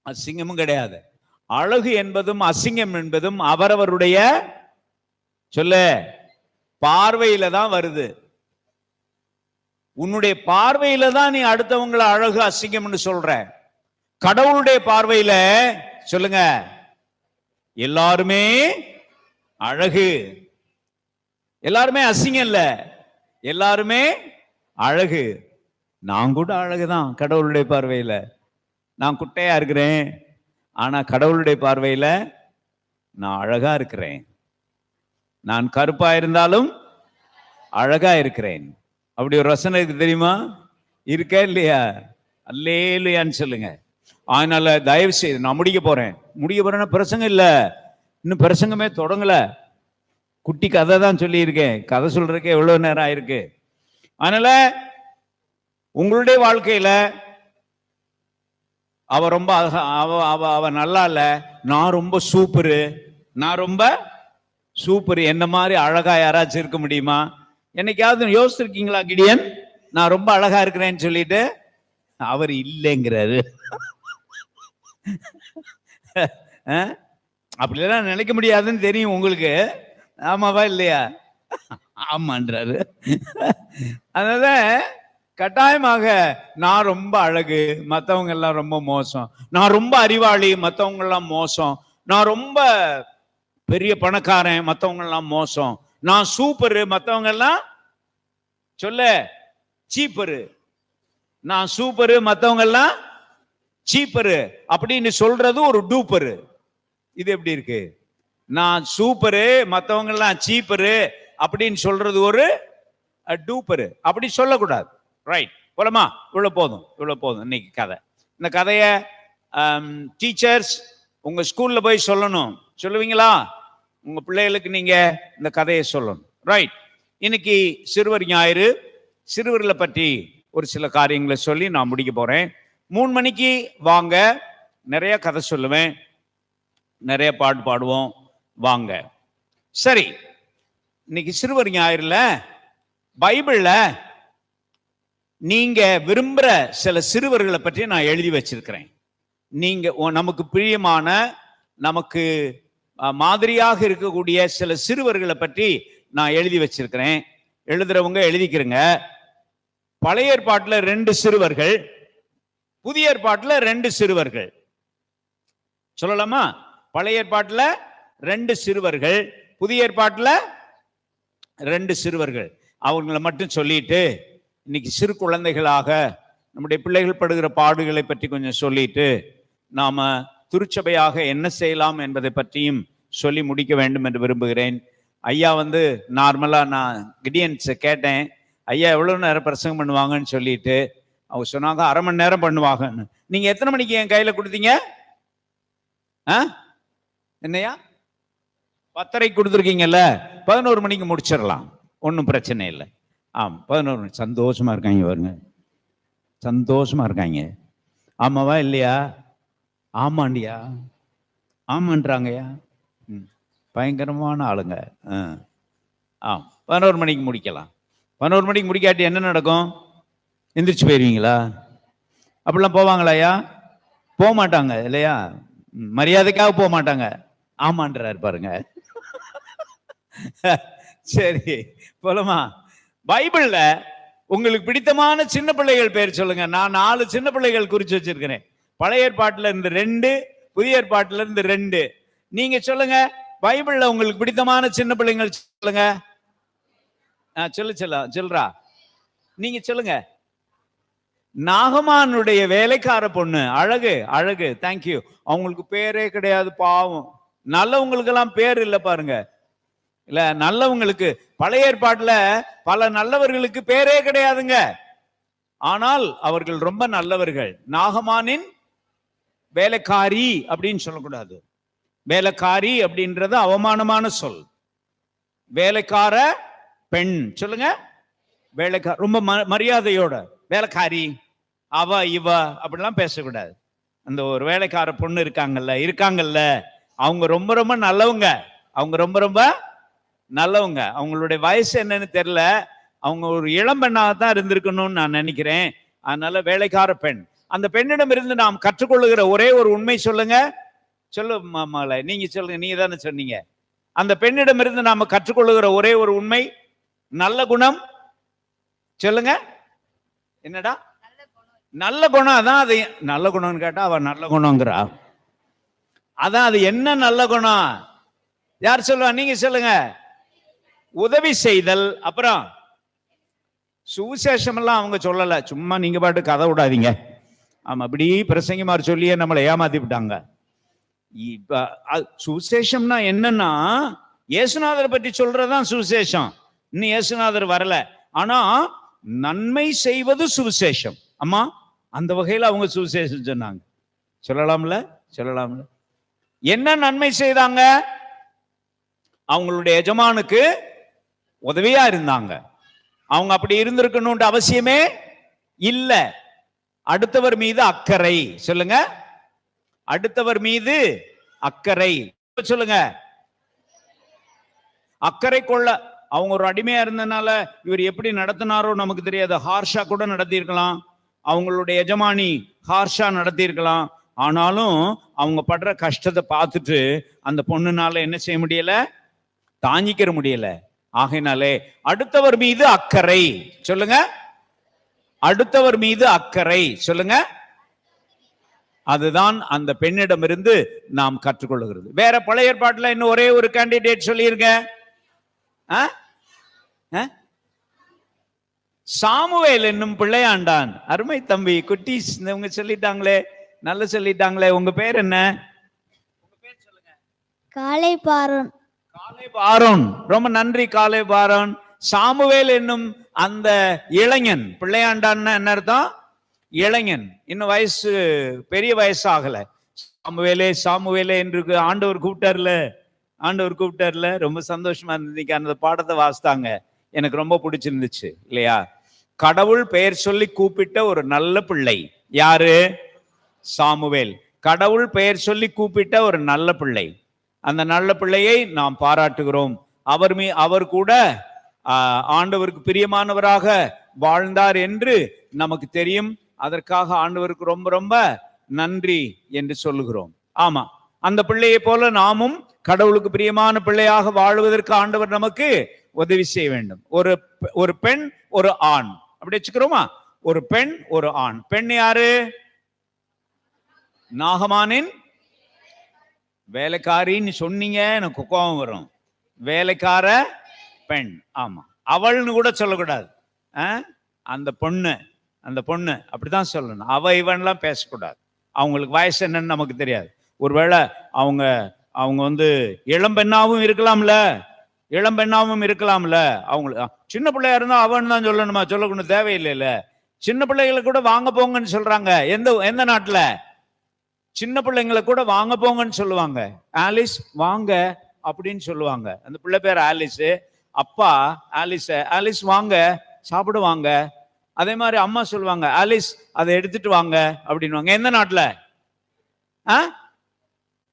அசிங்கமும் கிடையாது. அழகு என்பதும் அசிங்கம் என்பதும் அவரவருடைய சொல்ல பார்வையில தான் வருது. உன்னுடைய பார்வையில தான் நீ அடுத்தவங்களை அழகு அசிங்கம்னு சொல்ற. கடவுளுடைய பார்வையில சொல்லுங்க, எல்லாருமே அழகு, எல்லாருமே அசிங்கம் இல்ல, எல்லாருமே அழகு. நான் கூட அழகுதான் கடவுளுடைய பார்வையில. நான் குட்டையா இருக்கிறேன், ஆனா கடவுளுடைய பார்வையில நான் அழகா இருக்கிறேன். நான் கருப்பா இருந்தாலும் அழகா இருக்கிறேன். அப்படி ஒரு ரசனை இருக்கு தெரியுமா? இருக்க இல்லையா? அல்லேலூயான்னு சொல்லுங்க. அதனால தயவு செய்து நான் முடிக்க போறேன்னா பிரசங்கம் இல்ல, இன்னும் பிரசங்கமே தொடங்கல, குட்டி கதை தான் சொல்லி இருக்கேன். கதை சொல்றதுக்கு எவ்வளவு நேரம் ஆயிருக்கு. அதனால உங்களுடைய வாழ்க்கையில அவ ரொம்ப அவ நல்லா இல்ல, நான் ரொம்ப சூப்பரு, நான் ரொம்ப சூப்பர், என்ன மாதிரி அழகா யாராச்சும் இருக்க முடியுமா? என்னைக்காவது யோசிச்சிருக்கீங்களா? கிடியன் நான் ரொம்ப அழகா இருக்கிறேன்னு சொல்லிட்டு அவர் இல்லைங்கிறாரு. அப்படிலாம் நினைக்க முடியாதுன்னு தெரியும் உங்களுக்கு. ஆமாவா இல்லையா? ஆமான்றாரு. அதனால கட்டாயமாக நான் ரொம்ப அழகு, மற்றவங்க எல்லாம் ரொம்ப மோசம், நான் ரொம்ப அறிவாளி, மற்றவங்க எல்லாம் மோசம், நான் ரொம்ப பெரிய பணக்காரன், மற்றவங்க எல்லாம் மோசம், நான் சூப்பரு, மற்றவங்க எல்லாம் சொல்ல சீப்பரு, நான் சூப்பரு, மற்றவங்க எல்லாம் சீப்பரு அப்படின்னு சொல்றது ஒரு டூப்பரு. இது எப்படி இருக்கு? நான் சூப்பரு, மற்றவங்க எல்லாம் சீப்பரு அப்படின்னு சொல்றது ஒரு டூப்பரு. அப்படி சொல்லக்கூடாது. ரைட், போலமா? இவ்வளவு போதும், இவ்வளவு போதும் இன்னைக்கு கதை. இந்த கதைய டீச்சர்ஸ் உங்க ஸ்கூல்ல போய் சொல்லணும். சொல்லுவீங்களா? உங்க பிள்ளைகளுக்கு நீங்க இந்த கதையை சொல்லணும். ரைட். இன்னைக்கு சிறுவர் ஞாயிறு. சிறுவர்களை பற்றி ஒரு சில காரியங்களை சொல்லி நான் முடிக்க போறேன். 3 மணிக்கு வாங்க, நிறைய கதை சொல்லுவேன், நிறைய பாட்டு பாடுவோம், வாங்க. சரி, இன்னைக்கு சிறுவர் ஞாயிறுல பைபிள்ல நீங்க விரும்புற சில சிறுவர்களை பற்றி நான் எழுதி வச்சிருக்கிறேன். நீங்க நமக்கு பிரியமான, நமக்கு மாதிரியாக இருக்கக்கூடிய சில சிறுவர்களை பற்றி நான் எழுதி வச்சிருக்கிறேன். எழுதுறவங்க எழுதிக்கிறங்க. பழைய ஏற்பாட்டுல 2 சிறுவர்கள், புதிய ஏற்பாட்டுல 2 சிறுவர்கள். சொல்லலாமா? பழைய ஏற்பாட்டுல 2 சிறுவர்கள், புதிய ஏற்பாட்டுல 2 சிறுவர்கள். அவங்களை மட்டும் சொல்லிட்டு இன்னைக்கு சிறு குழந்தைகளாக நம்முடைய பிள்ளைகள் படுகிற பாடுகளை பற்றி கொஞ்சம் சொல்லிட்டு நாம திருச்சபையாக என்ன செய்யலாம் என்பதை பற்றியும் சொல்லி முடிக்க வேண்டும் என்று விரும்புகிறேன். ஐயா நார்மலா நான் கிடியன்ஸ் கேட்டேன், ஐயா எவ்வளவு நேரம் பிரசங்கம் பண்ணுவாங்கன்னு சொல்லிட்டு அவங்க சொன்னாங்க 1/2 மணி நேரம் பண்ணுவாங்கன்னு. நீங்க எத்தனை மணிக்கு என் கையில கொடுத்தீங்க? என்னையா 10:30 கொடுத்துருக்கீங்கல்ல, 11 மணிக்கு முடிச்சிடலாம், ஒன்றும் பிரச்சனை இல்லை. 11 மணி. சந்தோஷமா இருக்காங்க பாருங்க, சந்தோஷமா இருக்காங்க. ஆமாவா இல்லையா? ஆமாண்டியா. ஆமான்றாங்கய்யா. பயங்கரமான ஆளுங்க. 11 மணிக்கு முடிக்கலாம். 11 மணிக்கு முடிக்காட்டி என்ன நடக்கும்? எந்திரிச்சு போயிருவீங்களா? அப்படிலாம் போவாங்களா ஐயா? போக மாட்டாங்க இல்லையா? மரியாதைக்காக போக மாட்டாங்க. ஆமான்றாரு பாருங்க. சரி போலமா. பைபிள்ல உங்களுக்கு பிடித்தமான சின்ன பிள்ளைகள் பேர் சொல்லுங்க. நான் 4 சின்ன பிள்ளைகள் குறிச்சு வச்சிருக்கிறேன். பழைய ஏற்பாட்டுல இருந்து 2, புதிய ஏற்பாட்டுல இருந்து 2. நீங்க சொல்லுங்க. பைபிள்ல உங்களுக்கு பிடித்தமான சின்ன பிள்ளைகள் சொல்லுங்க. சொல்றா நீங்க சொல்லுங்க. நாகமானுடைய வேலைக்கார பொண்ணு, அழகு அழகு, தேங்க்யூ. அவங்களுக்கு பேரே கிடையாது, பாவம். நல்லவங்களுக்கு எல்லாம் பேர் இல்ல பாருங்க. இல்ல நல்லவங்களுக்கு பழைய ஏற்பாட்டுல பல நல்லவர்களுக்கு பேரே கிடையாதுங்க. ஆனால் அவர்கள் ரொம்ப நல்லவர்கள். நாகமானின் வேலைக்காரி அப்படின்னு சொல்லக்கூடாது. வேலைக்காரி அப்படின்றது அவமானமான சொல். வேலைக்கார பெண் சொல்லுங்க. வேலைக்கார ரொம்ப மரியாதையோட. வேலைக்காரி, அவ இவ அப்படிலாம் பேசக்கூடாது. அந்த ஒரு வேலைக்கார பொண்ணு இருக்காங்கல்ல அவங்க ரொம்ப ரொம்ப நல்லவங்க. அவங்க ரொம்ப ரொம்ப நல்லவங்க. அவங்களுடைய வயசு என்னன்னு தெரியல. அவங்க ஒரு இளம் பெண்ணாகத்தான் இருந்திருக்கணும்னு நான் நினைக்கிறேன். அதனால வேலைக்கார பெண். அந்த பெண்ணிடம் இருந்து நாம் கற்றுக்கொள்ளுகிற ஒரே ஒரு உண்மை சொல்லுங்க. சொல்லு மாமால, நீங்க சொல்லுங்க. நீங்க தானே சொன்னீங்க. அந்த பெண்ணிடம் இருந்து நாம கற்றுக்கொள்ளுகிற ஒரே ஒரு உண்மை நல்ல குணம். சொல்லுங்க. என்னடா? நல்ல குணம். அதான் அது நல்ல குணம்னு கேட்டா அவ நல்ல குணம்ங்கிறா. அதான் அது என்ன நல்ல குணம்? யார் சொல்லுவா? நீங்க சொல்லுங்க. உதவி செய்தல். அப்புறம் சுவிசேஷம் எல்லாம் அவங்க சொல்லல. சும்மா நீங்க பாட்டு கதை விடாதீங்க. ஆமா, அப்படி பிரசங்கிமார் சொல்லியே நம்மளை ஏமாத்தி விட்டாங்க. இப்ப சுவிசேஷம்னா என்னன்னா இயேசுநாதரை பற்றி சொல்றதுதான் சுவிசேஷம். இன்னும் இயேசுநாதர் வரல. ஆனா நன்மை செய்வது சுவிசேஷம். அம்மா, அந்த வகையில அவங்க சுவிசேஷம் சொன்னாங்க. சொல்லலாம்ல? என்ன நன்மை செய்தாங்க? அவங்களுடைய எஜமானுக்கு உதவியா இருந்தாங்க. அவங்க அப்படி இருந்திருக்கணும்ன்ற அவசியமே இல்ல. அடுத்தவர் மீது அக்கறை. சொல்லுங்க. அடுத்தவர் மீது அக்கறை. சொல்லுங்க. அக்கறை கொள்ள. அவங்க ஒரு அடிமையா இருந்தனால இவர் எப்படி நடத்தினாரோ நமக்கு தெரியாது. ஹார்ஷா கூட நடத்தி இருக்கலாம். அவங்களுடைய எஜமானி ஹார்ஷா நடத்தி இருக்கலாம். ஆனாலும் அவங்க படுற கஷ்டத்தை பார்த்துட்டு அந்த பொண்ணுனால என்ன செய்ய முடியல? தாங்கிக்கிற முடியல. ஆகையினாலே அடுத்தவர் மீது அக்கறை. சொல்லுங்க. அடுத்தவர் மீது அக்கறை. சொல்லுங்க. அதுதான் அந்த பெண்ணிடமிருந்து நாம் கற்றுக்கொள்ளுகிறது. வேற பழைய ஏற்பாட்டுல இன்னும் ஒரே ஒரு கேண்டிடேட் சொல்லியிருங்க. சாமுவேல் என்னும் பிள்ளையாண்டான். அருமை தம்பி குட்டீஸ் இவங்க சொல்லிட்டாங்களே, நல்ல சொல்லிட்டாங்களே. உங்க பேர் என்ன? காலேபாரோன். காலேபாரோன். ரொம்ப நன்றி காலேபாரோன். சாமுவேல் என்னும் அந்த இளைஞன். பிள்ளையாண்டான்னா என்ன அர்த்தம்? இளைஞன். இன்னும் வயசு பெரிய வயசு ஆகல. சாமுவேலே சாமுவேலே என்று ஆண்டவர் கூப்பிட்டார்ல. ரொம்ப சந்தோஷமா இருந்துச்சு. அந்த பாடத்தை வாசித்தாங்க. எனக்கு ரொம்ப பிடிச்சிருந்துச்சு இல்லையா? கடவுள் பெயர் சொல்லி கூப்பிட்ட ஒரு நல்ல பிள்ளை. யாரு? சாமுவேல். கடவுள் பெயர் சொல்லி கூப்பிட்ட ஒரு நல்ல பிள்ளை. அந்த நல்ல பிள்ளையை நாம் பாராட்டுகிறோம். அவர் கூட ஆண்டவருக்கு பிரியமானவராக வாழ்ந்தார் என்று நமக்கு தெரியும். அதற்காக ஆண்டவருக்கு ரொம்ப ரொம்ப நன்றி என்று சொல்லுகிறோம். ஆமா, அந்த பிள்ளையை போல நாமும் கடவுளுக்கு பிரியமான பிள்ளையாக வாழ்வதற்கு ஆண்டவர் நமக்கு உதவி செய்ய வேண்டும். ஒரு பெண் ஒரு ஆண், அப்படி வச்சுக்கிறோமா? ஒரு பெண் ஒரு ஆண். பெண் யாரு? நாகமானின் வேலைக்காரின்னு சொன்னீங்க, எனக்கு கோபம் வரும். வேலைக்கார பெண். ஆமா, அவள்னு கூட சொல்லக்கூடாது. அந்த பொண்ணு அப்படிதான் சொல்லணும். அவ இவன்லாம் பேசக்கூடாது. அவங்களுக்கு வயசு என்னன்னு நமக்கு தெரியாது. ஒருவேளை அவங்க இளம்பெண்ணாவும் இருக்கலாம்ல. அவங்களுக்கு சின்ன பிள்ளையா இருந்தா அவன் தான் சொல்லணுமா? சொல்லக்கூடாது, தேவையில்லை. சின்ன பிள்ளைகளை கூட வாங்க போங்கன்னு சொல்றாங்க. எந்த நாட்டுல? சின்ன பிள்ளைங்களை கூட வாங்க போங்கன்னு சொல்லுவாங்க. ஆலிஸ் வாங்க அப்படின்னு சொல்லுவாங்க. அந்த பிள்ளை பேர் ஆலிஸ். அப்பா ஆலிஸ் வாங்க சாப்பிடுவாங்க. அதே மாதிரி அம்மா சொல்லுவாங்க, ஆலிஸ் அதை எடுத்துட்டு வாங்க அப்படின்வாங்க. எந்த நாட்டுல?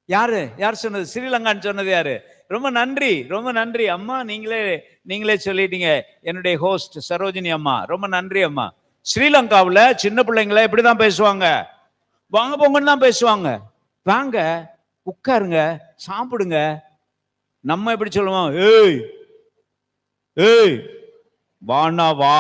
யார் சொன்னது? ஸ்ரீலங்கான்னு சொன்னது யாரு? ரொம்ப நன்றி, ரொம்ப நன்றி அம்மா. நீங்களே சொல்லிட்டீங்க. என்னுடைய ஹோஸ்ட் சரோஜினி அம்மா, ரொம்ப நன்றி அம்மா. ஸ்ரீலங்காவில் சின்ன பிள்ளைங்களை எப்படிதான் பேசுவாங்க? வாங்க போங்கன்னு தான் பேசுவாங்க. வாங்க, உட்காருங்க, சாப்பிடுங்க. நம்ம எப்படி சொல்லுவோம்? ஏய் ஏய், வானா வா,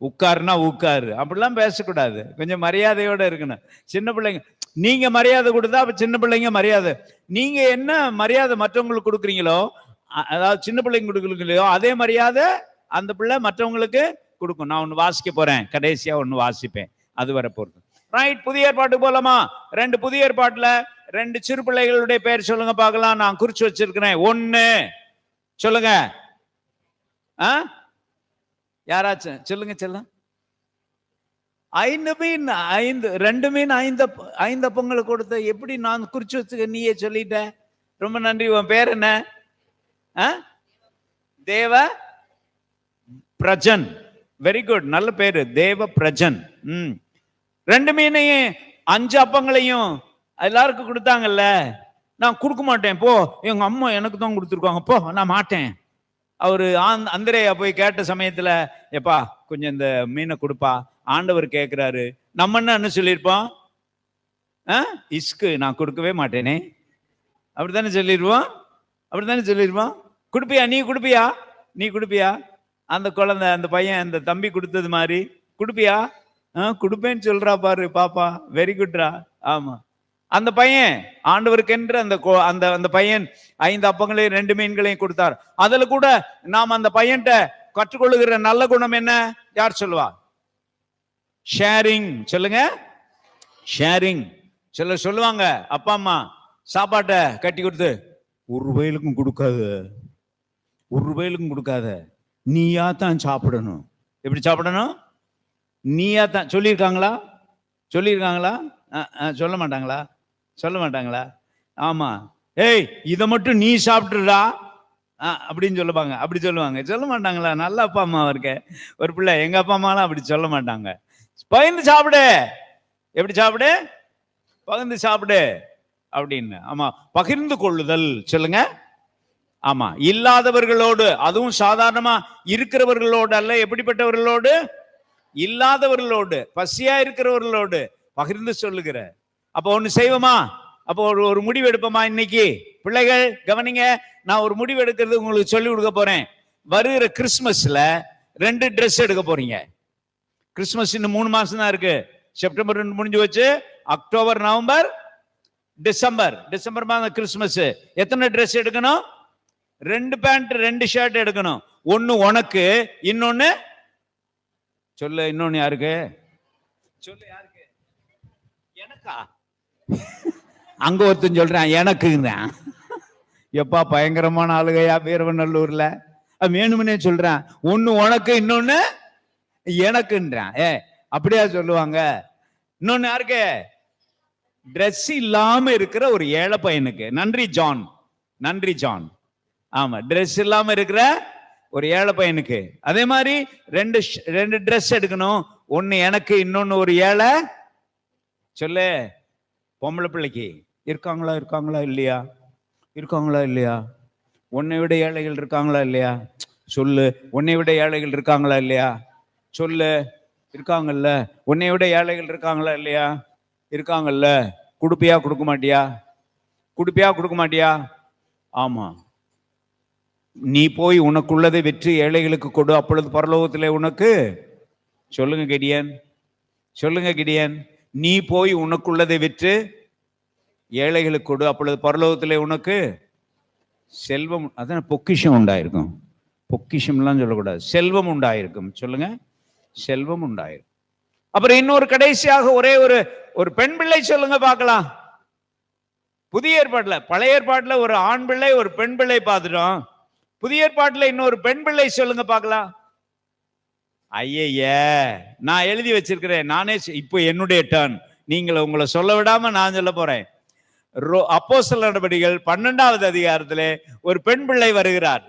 உட்காருனா உட்காரு, அப்படிலாம் பேசக்கூடாது. கொஞ்சம் மரியாதையோட இருக்கணும். சின்ன பிள்ளைங்க நீங்க மரியாதை கொடுத்தா அப்ப சின்ன பிள்ளைங்க மரியாதை. நீங்க என்ன மரியாதை மற்றவங்களுக்கு கொடுக்குறீங்களோ, அதாவது சின்ன பிள்ளைங்க கொடுக்குறீங்களோ, அதே மரியாதை அந்த பிள்ளை மற்றவங்களுக்கு கொடுக்கும். நான் ஒன்று வாசிக்க போறேன், கடைசியா ஒன்று வாசிப்பேன், அது வர போறது. ரைட், புதிய ஏற்பாட்டுக்கு போலாமா? புதிய ஏற்பாட்டுல 2 சிறு பிள்ளைகளுடைய பெயர் சொல்லுங்க பார்க்கலாம். நான் குறிச்சு வச்சிருக்கிறேன். 1 சொல்லுங்க. யாராச்சும் சொல்லுங்க. செல்லம் 5 மீன் 2 மீன் 5 அப்பங்களுக்கு கொடுத்த. எப்படி நான் குறிச்சு வச்சுக்க? நீயே சொல்லிட்ட. ரொம்ப நன்றி. உன் பேர் என்ன? தேவ பிரஜன். வெரி குட், நல்ல பேரு, தேவ பிரஜன். 2 மீனையும் 5 அப்பங்களையும் எல்லாருக்கும் கொடுத்தாங்கல்ல. நான் கொடுக்க மாட்டேன் போ, எங்க அம்மா எனக்கு தான் கொடுத்துருக்காங்க போ, நான் மாட்டேன். அவரு அந்திரேயா போய் கேட்ட சமயத்துல, எப்பா கொஞ்சம் இந்த மீனை கொடுப்பா, ஆண்டவர் கேட்கிறாரு. நம்ம என்ன சொல்லியிருப்போம்? இஸ்கு, நான் கொடுக்கவே மாட்டேனே, அப்படித்தானே சொல்லிடுவோம். கொடுப்பியா? நீ கொடுப்பியா? அந்த குழந்தை, அந்த பையன், அந்த தம்பி கொடுத்தது மாதிரி கொடுப்பியா? கொடுப்பேன்னு சொல்றா பாரு பாப்பா, வெரி குட்ரா. ஆமா, அந்த பையன் ஆண்டவருக்கென்று அந்த பையன் 5 அப்பங்களையும் 2 மீன்களையும் கொடுத்தார். அதுல கூட நாம் அந்த பையன்கிட்ட கற்றுக்கொள்ளுகிற நல்ல குணம் என்ன? யார் சொல்லுவா? ஷேரிங். சொல்லுங்க, ஷேரிங். சொல்லுவாங்க, அப்பா அம்மா சாப்பாட்டை கட்டி கொடுத்து 1 ரூபாய்க்கும் கொடுக்காத, நீயா தான் சாப்பிடணும். எப்படி சாப்பிடணும்? நீயா தான். சொல்லியிருக்காங்களா? சொல்ல மாட்டாங்களா? ஆமா, ஏய் இதை மட்டும் நீ சாப்பிட்டுடா அப்படின்னு அப்படி சொல்லுவாங்க. சொல்ல மாட்டாங்களா? நல்ல அப்பா அம்மா இருக்க ஒரு பிள்ளை. எங்க அப்பா அம்மாலாம் அப்படி சொல்ல மாட்டாங்க. பகிர்ந்து சாப்பிடு. எப்படி சாப்பிடு? பகிர்ந்து சாப்பிடு அப்படின்னு. ஆமா, பகிர்ந்து கொள்ளுதல். சொல்லுங்க. ஆமா, இல்லாதவர்களோடு, அதுவும் சாதாரணமா இருக்கிறவர்களோடு அல்ல. எப்படிப்பட்டவர்களோடு? இல்லாதவர்களோடு, பசியா இருக்கிறவர்களோடு பகிர்ந்து சொல்லுகிற. அப்போ ஒண்ணு செய்வோமா? அப்போ ஒரு முடிவு எடுப்போமா? இன்னைக்கு பிள்ளைகள் கவனிங்க, நான் ஒரு முடிவு எடுக்கிறது உங்களுக்கு சொல்லி கொடுக்க போறேன். வருகிற கிறிஸ்துமஸ்ல 2 ட்ரெஸ் எடுக்க போறீங்க. கிறிஸ்துமஸ் இன்னும் 3 மாசம் தான் இருக்கு. செப்டம்பர் 2 முடிஞ்சு வச்சு, அக்டோபர், நவம்பர், டிசம்பர் மாதம் கிறிஸ்துமஸ். எத்தனை ட்ரெஸ் எடுக்கணும்? 2 பேண்ட் 2 ஷர்ட் எடுக்கணும். ஒன்னு உனக்கு, இன்னொன்னு சொல்லு. இன்னொன்னு யாருக்கு? சொல்லு, யாருக்கு? எனக்கா? அங்க ஒருத்தன் சொல்றான் எனக்குங்கிறான். எப்பா பயங்கரமான ஆளுகையா வீரவநல்லூர்ல. வேணும்னே சொல்றான். ஒன்னு உனக்கு, இன்னொன்னு எனக்குன்றான். அப்படியா சொல்லுவாங்க? இன்னொன்னு யாருக்கு? ட்ரெஸ் இல்லாம இருக்கிற ஒரு ஏழை பையனுக்கு. நன்றி ஜான். ஆமா, ட்ரெஸ் இல்லாம இருக்கிற ஒரு ஏழை பையனுக்கு. அதே மாதிரி 2 ட்ரெஸ் எடுக்கணும். ஒன்னு எனக்கு, இன்னொன்னு ஒரு ஏழை. சொல்லு. பொம்பளை பிள்ளைக்கு இருக்காங்களா இல்லையா? உன்னை விட ஏழைகள் இருக்காங்களா இல்லையா? சொல்லு. உன்னை விட ஏழைகள் இருக்காங்களா இல்லையா? சொல்லு. இருக்காங்கல்ல. உன்னை விட ஏழைகள் இருக்காங்களா இல்லையா? இருக்காங்கல்ல. கொடுப்பியா கொடுக்க மாட்டியா? ஆமா, நீ போய் உனக்குள்ளதை வெற்றி ஏழைகளுக்கு கொடு, அப்பொழுது பரலோகத்திலே உனக்கு. சொல்லுங்க கிடியன். நீ போய் உனக்குள்ளதை விற்று ஏழைகளுக்கு கொடு, அப்பொழுது பரலோகத்திலே உனக்கு செல்வம். அதான் பொக்கிஷம் உண்டாயிருக்கும். பொக்கிஷம்லாம் சொல்லக்கூடாது, செல்வம் உண்டாயிருக்கும். சொல்லுங்க, செல்வம் உண்டாயிருக்கும். அப்புறம் இன்னொரு கடைசியாக ஒரே ஒரு பெண் பிள்ளை சொல்லுங்க பார்க்கலாம். புதிய ஏற்பாட்டுல, பழைய ஏற்பாட்டுல ஒரு ஆண் பிள்ளை ஒரு பெண் பிள்ளை பார்த்துட்டோம். புதிய ஏற்பாட்டுல இன்னொரு பெண் பிள்ளை சொல்லுங்க பார்க்கலாம். ஐய, நான் எழுதி வச்சிருக்கிறேன் நானே. இப்போ என்னுடைய டர்ன். நீங்கள உங்களை சொல்ல விடாம நான் சொல்ல போறேன். அப்போஸ்தலர் நடபடிகள் 12வது அதிகாரத்திலே ஒரு பெண் பிள்ளை வருகிறார்.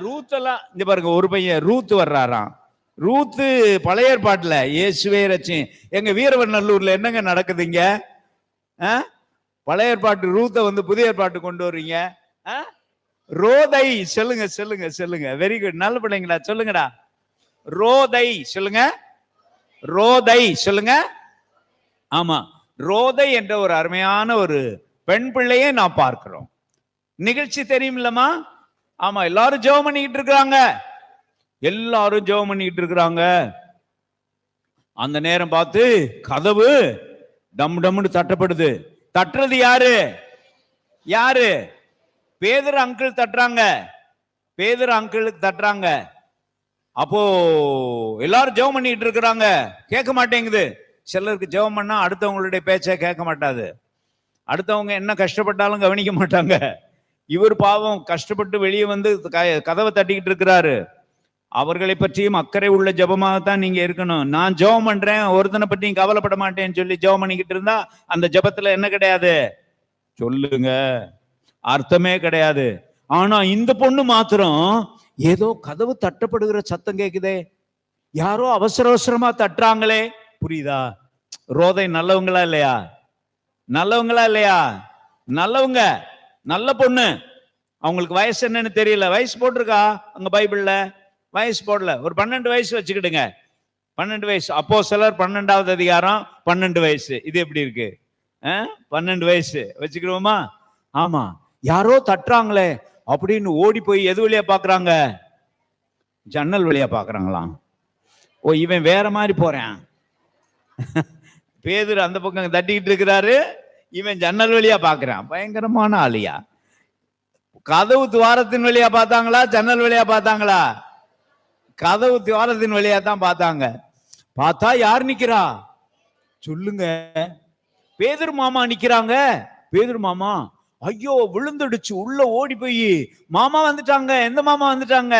ரூத் எல்லாம் இங்க பாருங்க, ஒரு பையன் ரூத் வர்றாராம். ரூத்து பழைய ஏற்பாட்டுல இயேசுவே ரட்சி. எங்க வீரவநல்லூர்ல என்னங்க நடக்குதுங்க? பழைய ஏற்பாட்டு ரூத்தை வந்து புதிய ஏற்பாட்டு கொண்டு வர்றீங்க. ரோதை சொல்லுங்க சொல்லுங்க சொல்லுங்க. வெரி குட், நல்ல பிள்ளைங்களா, சொல்லுங்கடா. ரோதை சொல்லுங்க, ரோதை சொல்லுங்க. ஆமா, ரோதை என்ற ஒரு அருமையான ஒரு பெண் பிள்ளையை நான் பார்க்கிறோம். நிகழ்ச்சி தெரியும் இல்லமா? ஆமா, எல்லாரும் ஜெபம் பண்ணிக்கிட்டு இருக்கிறாங்க, எல்லாரும் ஜெபம் பண்ணிக்கிட்டு இருக்கிறாங்க. அந்த நேரம் பார்த்து கதவு டம் டம்னு தட்டப்படுது. தட்டுறது யாரு? யாரு? பேதுரு அங்கிள் தட்டுறாங்க, பேதுரு அங்கிளுக்கு தட்டுறாங்க. அப்போ எல்லாரும் ஜெபம் பண்ணிட்டு இருக்கிறாங்க, கேட்க மாட்டேங்குது. சிலருக்கு ஜெபம் பண்ணா அடுத்தவங்களுடைய பேச்சை கேட்க மாட்டாது, அடுத்தவங்க என்ன கஷ்டப்பட்டாலும் கவனிக்க மாட்டாங்க. இவர் பாவம் கஷ்டப்பட்டு வெளியே வந்து கதவை தட்டிக்கிட்டு இருக்கிறாரு. அவர்களை பற்றியும் அக்கறை உள்ள ஜெபமாகத்தான் நீங்க இருக்கணும். நான் ஜெபம் பண்றேன், ஒருத்தனை பற்றியும் கவலைப்பட மாட்டேன்னு சொல்லி ஜெபம் பண்ணிக்கிட்டு இருந்தா அந்த ஜெபத்துல என்ன கிடையாது? சொல்லுங்க, அர்த்தமே கிடையாது. ஆனா இந்த பொண்ணு மாத்திரம் ஏதோ கதவு தட்டப்படுகிற சத்தம் கேக்குதே, யாரோ அவசர அவசரமா தட்டுறாங்களே. புரியுதா? ரோதை நல்லவங்களா இல்லையா? நல்லவங்களா இல்லையா? நல்லவங்க, நல்ல பொண்ணு. அவங்களுக்கு வயசு என்னன்னு தெரியல. வயசு போட்டிருக்கா அங்க பைபிள்ல? வயசு போடல. ஒரு 12 வயசு வச்சுக்கிடுங்க, 12 வயசு. அப்போஸ்தலர் 12வது அதிகாரம் 12 வயசு. இது எப்படி இருக்கு? 12 வயசு வச்சுக்கிடுவோமா? ஆமா, யாரோ தட்டுறாங்களே அப்படின்னு ஓடி போய் எது வழியா பாக்குறாங்க? ஜன்னல் வழியா பாக்குறாங்களாம். ஓ, இவன் வேற மாதிரி போறான். பேதுரு அந்த பக்கம் தட்டிக்கிட்டு இருக்கிறாரு, இவன் ஜன்னல் வழியா பாக்குறான். பயங்கரமான ஆளியா. கதவு துவாரத்தின் வழியா பார்த்தாங்களா, ஜன்னல் வழியா பார்த்தாங்களா? கதவு துவாரத்தின் வழியா தான் பார்த்தாங்க. பார்த்தா யார் நிக்கிறா? சொல்லுங்க. பேதுரு மாமா நிக்கிறாங்க. பேதுரு மாமா ஐயோ விழுந்துடுச்சு, உள்ள ஓடி போய் மாமா வந்துட்டாங்க. எந்த மாமா வந்துட்டாங்க?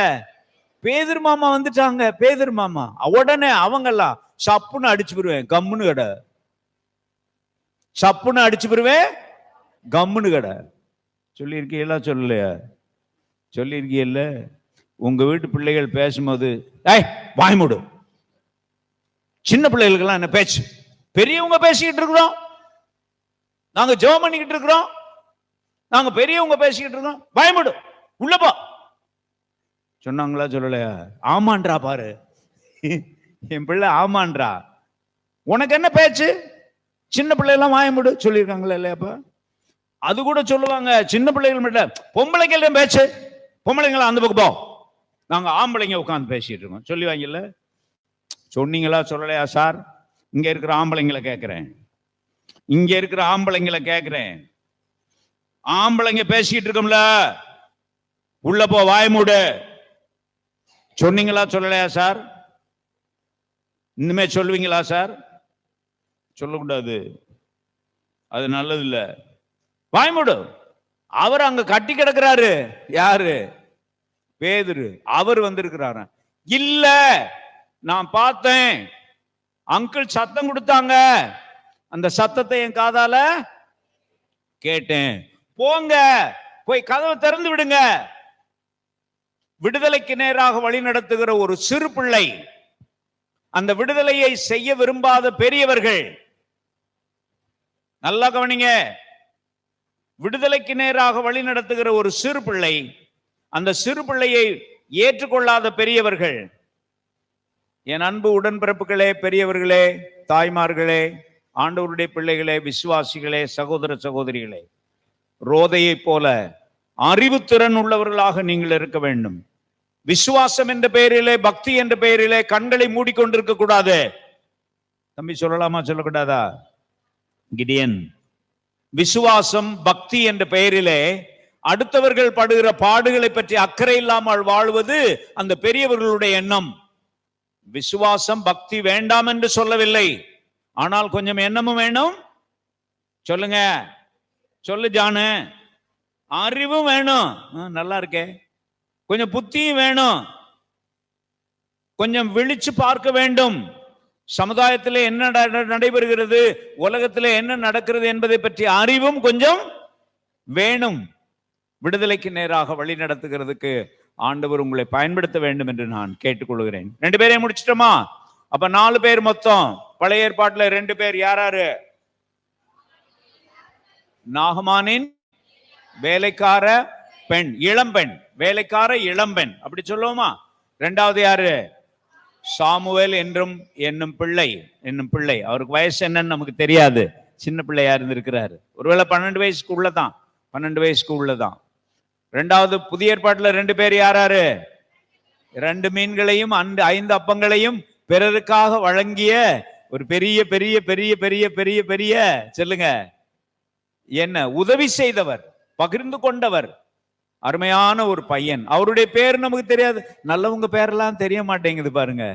பேதுரு மாமா வந்துட்டாங்க. பேதுரு மாமா. உடனே அவங்கெல்லாம் சப்புன்னு அடிச்சு போடுவேன், கம்முன்னு கடை. சப்புன்னு அடிச்சு போடுவேன், கம்முன்னு கடை. சொல்லியிருக்கீங்களா? சொல்லலையா? சொல்லியிருக்கீல்ல? உங்க வீட்டு பிள்ளைகள் பேசும்போது ஏய் வாய் மூடு. சின்ன பிள்ளைகளுக்கெல்லாம் என்ன பேச்சு? பெரியவங்க பேசிக்கிட்டு இருக்கிறோம், நாங்க ஜெபம் பண்ணிக்கிட்டு இருக்கிறோம், நாங்க பெரியவங்க பேசிக்கிட்டு இருக்கோம், வாய் மூடு, உள்ள போ. சொன்னாங்களா? சொல்லலையா? ஆமான்றா பாரு, என் பிள்ளை ஆமான்றா. உனக்கு என்ன பேச்சு? சின்ன பிள்ளைலாம் வாய மூடு சொல்லியிருக்காங்களா இல்லையாப்பா? அது கூட சொல்லுவாங்க சின்ன பிள்ளைகள் மட்டும். பொம்பளைங்க பேச்சு, பொம்பளைங்களா அந்த பக்கம் போ, நாங்க ஆம்பளைங்க உட்காந்து பேசிட்டு இருக்கோம் சொல்லுவாங்கல்ல. சொன்னீங்களா? சொல்லலையா சார்? இங்க இருக்கிற ஆம்பளைங்களை கேட்கிறேன், இங்க இருக்கிற ஆம்பளைங்களை கேட்கிறேன். ஆம்பளைங்க பேசிட்டு இருக்கோம்ல, உள்ள போ, வாய மூடு. சொன்னீங்களா? சொல்லலையா சார்? இனிமே சொல்லுவீங்களா சார்? சொல்லக்கூடாது, அது நல்லது இல்ல. வாய் மூடு. அவர் அங்க கட்டி கிடக்கிறாரு. யாரு? பேதுரு. அவர் வந்திருக்கிறாரு. இல்ல, நான் பார்த்தேன், அங்கிள் சத்தம் கொடுத்தாங்க, அந்த சத்தத்தை என் காதால கேட்டேன். போங்க, போய் கதவை திறந்து விடுங்க. விடுதலைக்கு நேராக வழி நடத்துகிற ஒரு சிறு பிள்ளை, அந்த விடுதலையை செய்ய விரும்பாத பெரியவர்கள். நல்லா கவனிங்க. விடுதலைக்கு நேராக வழி நடத்துகிற ஒரு சிறு பிள்ளை, அந்த சிறு பிள்ளையை ஏற்றுக்கொள்ளாத பெரியவர்கள். என் அன்பு உடன்பிறப்புகளே, பெரியவர்களே, தாய்மார்களே, ஆண்டவருடைய பிள்ளைகளே, விசுவாசிகளே, சகோதர சகோதரிகளே, ரோதையை போல அறிவுத்திறன் உள்ளவர்களாக நீங்கள் இருக்க வேண்டும். விசுவாசம் என்ற பெயரிலே, பக்தி என்ற பெயரிலே கண்களை மூடிக்கொண்டிருக்க கூடாது. தம்பி சொல்லலாமா? சொல்லக்கூடாதா? கிடியன் விசுவாசம் பக்தி என்ற பெயரிலே அடுத்தவர்கள் படுகிற பாடுகளை பற்றி அக்கறை இல்லாமல் வாழ்வது அந்த பெரியவர்களுடைய எண்ணம். விசுவாசம் பக்தி வேண்டாம் என்று சொல்லவில்லை, ஆனால் கொஞ்சம் எண்ணமும் வேணும். சொல்லுங்க, சொல்லு ஜானு. அறிவும் வேணும். நல்லா இருக்கே. கொஞ்சம் புத்தியும் வேணும், கொஞ்சம் விழிச்சு பார்க்க வேண்டும். சமுதாயத்தில் என்ன நடைபெறுகிறது, உலகத்தில் என்ன நடக்கிறது என்பதை பற்றி அறிவும் கொஞ்சம் வேணும். விடுதலைக்கு நேராக வழி நடத்துகிறதுக்கு ஆண்டவர் உங்களை பயன்படுத்த வேண்டும் என்று நான் கேட்டுக்கொள்கிறேன். 2 பேரையும் முடிச்சிட்டோமா? அப்ப 4 பேர் மொத்தம். பழைய ஏற்பாட்டுல 2 பேர் யாராரு? நாகமானின் வேலைக்கார பெண், இளம்பெண், வேலைக்கார இளம்பெண், அப்படி சொல்லுவோமா? இரண்டாவது யாரு? சாமுவேல் என்னும் பிள்ளை. அவருக்கு வயசு என்னன்னு நமக்கு தெரியாது, சின்ன பிள்ளையா இருந்திருக்கிறாரு. ஒருவேளை 12 வயசுக்கு உள்ளதான். இரண்டாவது புதிய ஏற்பாட்டுல 2 பேர் யாராரு? 2 மீன்களையும் 5 அப்பங்களையும் பிறருக்காக வழங்கிய ஒரு பெரிய பெரிய பெரிய பெரிய பெரிய பெரிய சொல்லுங்க என்ன, உதவி செய்தவர், பகிர்ந்து கொண்டவர், அருமையான ஒரு பையன். அவருடைய பேர் நமக்கு தெரியாது. நல்லவங்க பேரெல்லாம் தெரிய மாட்டேங்குது பாருங்க,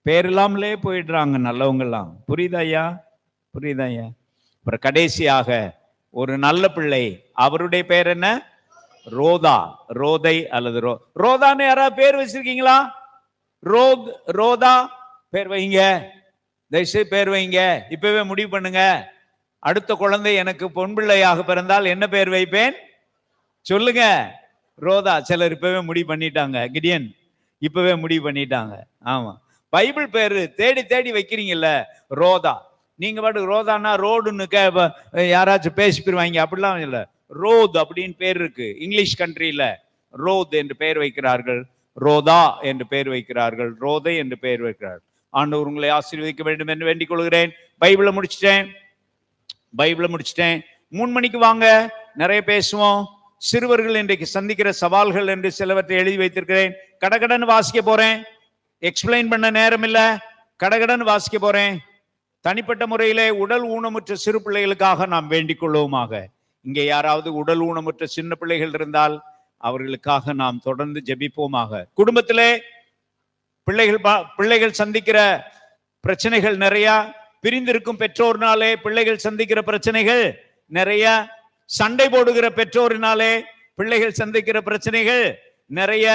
பேர் இல்லாமலே போயிடுறாங்க நல்லவங்க எல்லாம். புரியுதா ஐயா? அப்புறம் கடைசியாக ஒரு நல்ல பிள்ளை, அவருடைய பேர் என்ன? ரோதை அல்லது ரோதான்னு யாராவது பேர் வச்சிருக்கீங்களா? ரோதா பேர் வைங்க, தயவுசெய்து பேர் வைங்க. இப்பவே முடிவு பண்ணுங்க, அடுத்த குழந்தை எனக்கு பொன் பிள்ளையாக பிறந்தால் என்ன பேர் வைப்பேன் சொல்லுங்க. ரோதா. சிலர் இப்பவே முடிவு பண்ணிட்டாங்க, கிடியன் இப்பவே முடிவு பண்ணிட்டாங்க. ஆமா, பைபிள் பேரு தேடி தேடி வைக்கிறீங்கல்ல, ரோதா. நீங்க பாட்டுக்கு ரோதானா ரோடுன்னு யாராச்சும் பேசிப்பிடுவாங்க, அப்படிலாம் இல்ல. ரோத் அப்படின்னு பேர் இருக்கு இங்கிலீஷ் கண்ட்ரியில. ரோத் என்று பெயர் வைக்கிறார்கள், ரோதா என்று பெயர் வைக்கிறார்கள், ரோதை என்று பெயர் வைக்கிறார்கள். ஆண்டவர் உங்களை ஆசீர்வதிக்க வேண்டும் என்று வேண்டிக் கொள்கிறேன். பைபிளை முடிச்சிட்டேன். 3 மணிக்கு வாங்க, நிறைய பேசுவோம். சிறுவர்கள் இன்றைக்கு சந்திக்கிற சவால்கள் என்று சிலவற்றை எழுதி வைத்திருக்கிறேன். கடகடன் வாசிக்க போறேன், எக்ஸ்பிளைன் பண்ண நேரம் இல்ல, கடகடன் வாசிக்க போறேன். தனிப்பட்ட முறையிலே உடல் ஊனமுற்ற சிறு பிள்ளைகளுக்காக நாம் வேண்டிக் கொள்வோமாக. இங்கே யாராவது உடல் ஊனமுற்ற சின்ன பிள்ளைகள் இருந்தால் அவர்களுக்காக நாம் தொடர்ந்து ஜெபிப்போமாக. குடும்பத்திலே பிள்ளைகள் சந்திக்கிற பிரச்சனைகள் நிறைய, பிரிந்திருக்கும் பெற்றோர்னாலே பிள்ளைகள் சந்திக்கிற பிரச்சனைகள் நிறைய, சண்டை போடுகிற பெற்றோரினாலே பிள்ளைகள் சந்திக்கிற பிரச்சனைகள் நிறைய,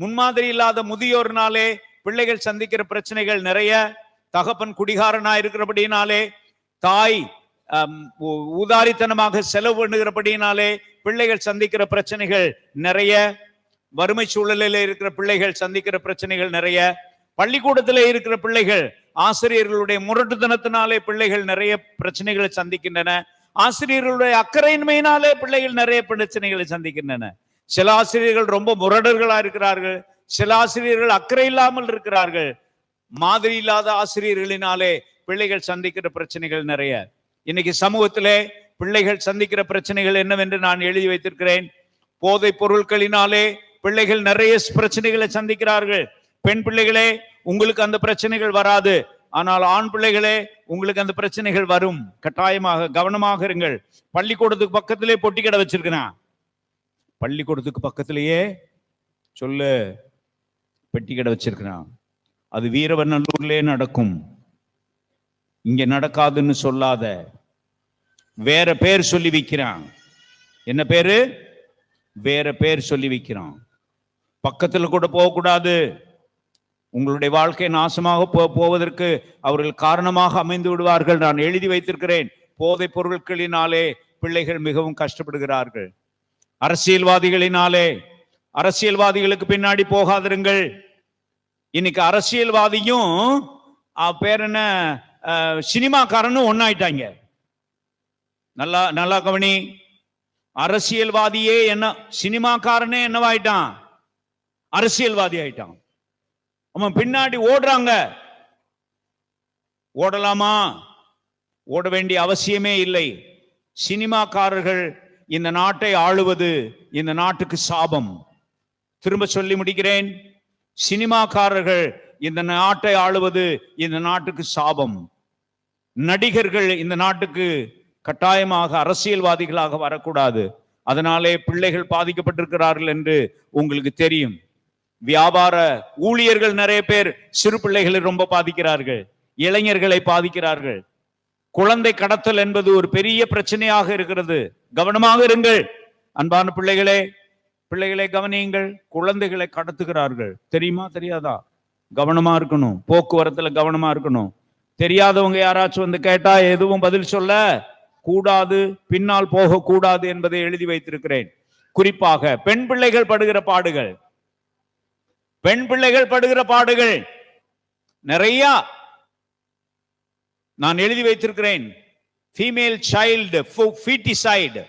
முன்மாதிரி இல்லாத முதியோர்னாலே பிள்ளைகள் சந்திக்கிற பிரச்சனைகள் நிறைய, தகப்பன் குடிகாரனா இருக்கிறபடினாலே, தாய் ஊதாரித்தனமாக செலவு பண்ணுகிறபடினாலே பிள்ளைகள் சந்திக்கிற பிரச்சனைகள் நிறைய, வறுமை சூழலில் இருக்கிற பிள்ளைகள் சந்திக்கிற பிரச்சனைகள் நிறைய, பள்ளிக்கூடத்திலே இருக்கிற பிள்ளைகள் ஆசிரியர்களுடைய முரட்டுத்தனத்தினாலே பிள்ளைகள் நிறைய பிரச்சனைகளை சந்திக்கின்றன, ஆசிரியர்களுடைய அக்கறையின்மையினாலே பிள்ளைகள் நிறைய பிரச்சனைகளை சந்திக்கின்றன. சில ஆசிரியர்கள் ரொம்ப முரடர்களா இருக்கிறார்கள், சில ஆசிரியர்கள் அக்கறை இல்லாமல் இருக்கிறார்கள். மாதிரி இல்லாத ஆசிரியர்களினாலே பிள்ளைகள் சந்திக்கிற பிரச்சனைகள் நிறைய. இன்னைக்கு சமூகத்திலே பிள்ளைகள் சந்திக்கிற பிரச்சனைகள் என்னவென்று நான் எழுதி வைத்திருக்கிறேன். போதைப் பொருட்களினாலே பிள்ளைகள் நிறைய பிரச்சனைகளை சந்திக்கிறார்கள். பெண் பிள்ளைகளே, உங்களுக்கு அந்த பிரச்சனைகள் வராது, ஆனால் ஆண் பிள்ளைகளே உங்களுக்கு அந்த பிரச்சனைகள் வரும். கட்டாயமாக கவனமாக இருங்கள். பள்ளிக்கூடத்துக்கு பக்கத்திலே பொட்டி கடை வச்சிருக்கிறான், பள்ளிக்கூடத்துக்கு பக்கத்திலேயே சொல்லு பெட்டி கடை வச்சிருக்கிறான். அது வீரவநல்லூர்லயே நடக்கும், இங்க நடக்காதுன்னு சொல்லாத. வேற பேர் சொல்லி வைக்கிறான். என்ன பேரு? வேற பேர் சொல்லி வைக்கிறான். பக்கத்துல கூட போகக்கூடாது. உங்களுடைய வாழ்க்கை நாசமாக போவதற்கு அவர்கள் காரணமாக அமைந்து விடுவார்கள். நான் எழுதி வைத்திருக்கிறேன். போதைப் பொருட்களினாலே பிள்ளைகள் மிகவும் கஷ்டப்படுகிறார்கள். அரசியல்வாதிகளுக்கு பின்னாடி போகாதிருங்கள். இன்னைக்கு அரசியல்வாதியும் பேர் என்ன, சினிமாக்காரனும் ஒன்னாயிட்டாங்க. நல்லா கவனி. அரசியல்வாதியே என்ன, சினிமாக்காரனே என்னவாயிட்டான், அரசியல்வாதி ஆயிட்டான். அவன் பின்னாடி ஓடுறாங்க. ஓடலாமா? ஓட வேண்டிய அவசியமே இல்லை. சினிமாக்காரர்கள் இந்த நாட்டை ஆளுவது இந்த நாட்டுக்கு சாபம். திரும்ப சொல்லி முடிக்கிறேன். சினிமாக்காரர்கள் இந்த நாட்டை ஆளுவது இந்த நாட்டுக்கு சாபம். நடிகர்கள் இந்த நாட்டுக்கு கட்டாயமாக அரசியல்வாதிகளாக வரக்கூடாது. அதனாலே பிள்ளைகள் பாதிக்கப்பட்டிருக்கிறார்கள் என்று உங்களுக்கு தெரியும். வியாபார ஊழியர்கள் நிறைய பேர் சிறு பிள்ளைகளை ரொம்ப பாதிக்கிறார்கள், இளைஞர்களை பாதிக்கிறார்கள். குழந்தை கடத்தல் என்பது ஒரு பெரிய பிரச்சனையாக இருக்கிறது. கவனமாக இருங்கள் அன்பான பிள்ளைகளை கவனியுங்கள். குழந்தைகளை கடத்துகிறார்கள், தெரியுமா தெரியாதா? கவனமா இருக்கணும், போக்குவரத்துல கவனமா இருக்கணும். தெரியாதவங்க யாராச்சும் வந்து கேட்டா எதுவும் பதில் சொல்ல கூடாது, பின்னால் போக கூடாது என்பதை எழுதி வைத்திருக்கிறேன். குறிப்பாக பெண் பிள்ளைகள் படுகிற பாடுகள் நிறைய நான் எழுதி வைத்திருக்கிறேன். Female child foeticide.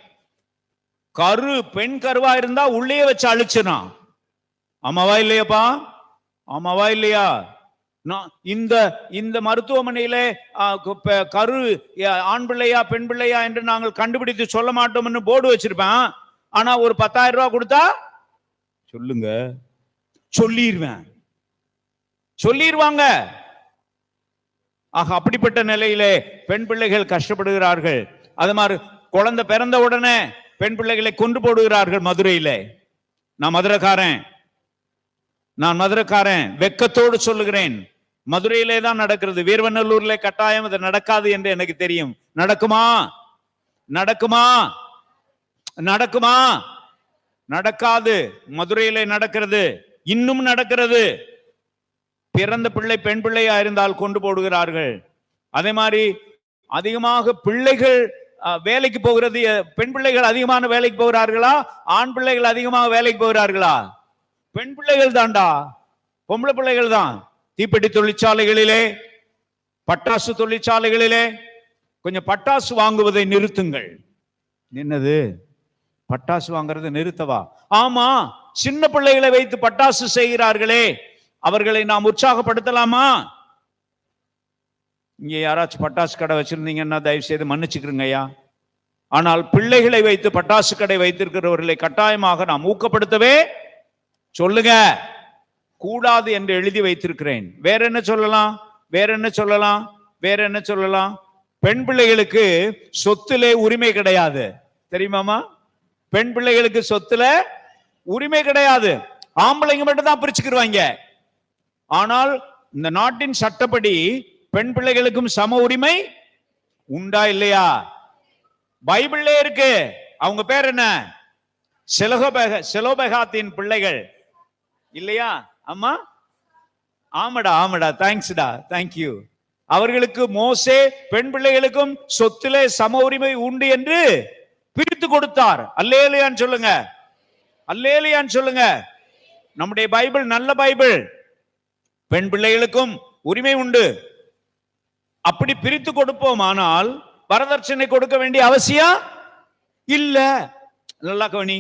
கரு பெண் கருவா இருந்தா உள்ளே வச்சு அழிச்சிடும். ஆமாவா இல்லையாப்பா? ஆமாவா இல்லையா? இந்த இந்த மருத்துவமனையில கரு ஆண் பிள்ளையா பெண் பிள்ளையா என்று நாங்கள் கண்டுபிடித்து சொல்ல மாட்டோம்னு போர்டு வச்சிருப்பேன். ஆனா ஒரு 10,000 ரூபாய் கொடுத்தா சொல்லுங்க, சொல்லிடுவாங்க. ஆக அப்படிப்பட்ட நிலையிலே பெண் பிள்ளைகள் கஷ்டப்படுகிறார்கள். அது மாதிரி குழந்தை பிறந்த உடனே பெண் பிள்ளைகளை கொண்டு போடுகிறார்கள் மதுரையில. நான் மதுரைக்காரன், வெக்கத்தோடு சொல்லுகிறேன். மதுரையிலே தான் நடக்கிறது. வீரவநல்லூர்ல கட்டாயம் அது நடக்காது என்று எனக்கு தெரியும். நடக்குமா? நடக்காது. மதுரையிலே நடக்கிறது, இன்னும் நடக்கிறது. பிறந்த பிள்ளை பெண் பிள்ளையா இருந்தால் கொண்டு போடுகிறார்கள். அதே மாதிரி அதிகமாக பிள்ளைகள் வேலைக்கு போகிறது. பெண் பிள்ளைகள் அதிகமான வேலைக்கு போகிறார்களா, ஆண் பிள்ளைகள் அதிகமாக வேலைக்கு போகிறார்களா? பெண் பிள்ளைகள் தான்டா, பொம்பளை பிள்ளைகள் தான். தீப்பெட்டி தொழிற்சாலைகளிலே, பட்டாசு தொழிற்சாலைகளிலே கொஞ்சம் பட்டாசு வாங்குவதை நிறுத்துங்கள். என்னது பட்டாசு வாங்குறது நிறுத்தவா? ஆமா, சின்ன பிள்ளைகளை வைத்து பட்டாசு செய்கிறார்களே, அவர்களை நாம் உற்சாகப்படுத்தலாமா? இங்க யாராச்சும் பட்டாசு கடை வச்சிருந்தீங்கன்னா தயவு செய்து மன்னிச்சுக்கிறீங்க ஐயா. ஆனால் பிள்ளைகளை வைத்து பட்டாசு கடை வைத்திருக்கிறவர்களை கட்டாயமாக நாம் ஊக்கப்படுத்தவே சொல்லுங்க கூடாது என்று எழுதி வைத்திருக்கிறேன். வேற என்ன சொல்லலாம்? பெண் பிள்ளைகளுக்கு சொத்துல உரிமை கிடையாது, தெரியுமாமா? பெண் பிள்ளைகளுக்கு சொத்துல உரிமை கிடையாது. ஆம்பளைங்க மட்டும் தான் பிரிச்சுக்கிடுவாங்க. ஆனால் இந்த நாட்டின் சட்டப்படி பெண் பிள்ளைகளுக்கும் சம உரிமை உண்டா இல்லையா? பைபிள்ல இருக்கு. அவங்க பேர் என்ன? செலோபகாத்தின் பிள்ளைகள் இல்லையா? அம்மா ஆமாடா தேங்க்ஸ்டா, தேங்க்யூ. அவர்களுக்கு மோசே பெண் பிள்ளைகளுக்கும் சொத்திலே சம உரிமை உண்டு என்று பிரித்து கொடுத்தார். அல்லேலூயான்னு சொல்லுங்க. நம்முடைய பைபிள் நல்ல பைபிள். பெண் பிள்ளைகளுக்கும் உரிமை உண்டு. அப்படி பிரித்து கொடுப்போம். ஆனால் வரதட்சணை கொடுக்க வேண்டிய அவசியம் இல்ல. நல்லா கவனி.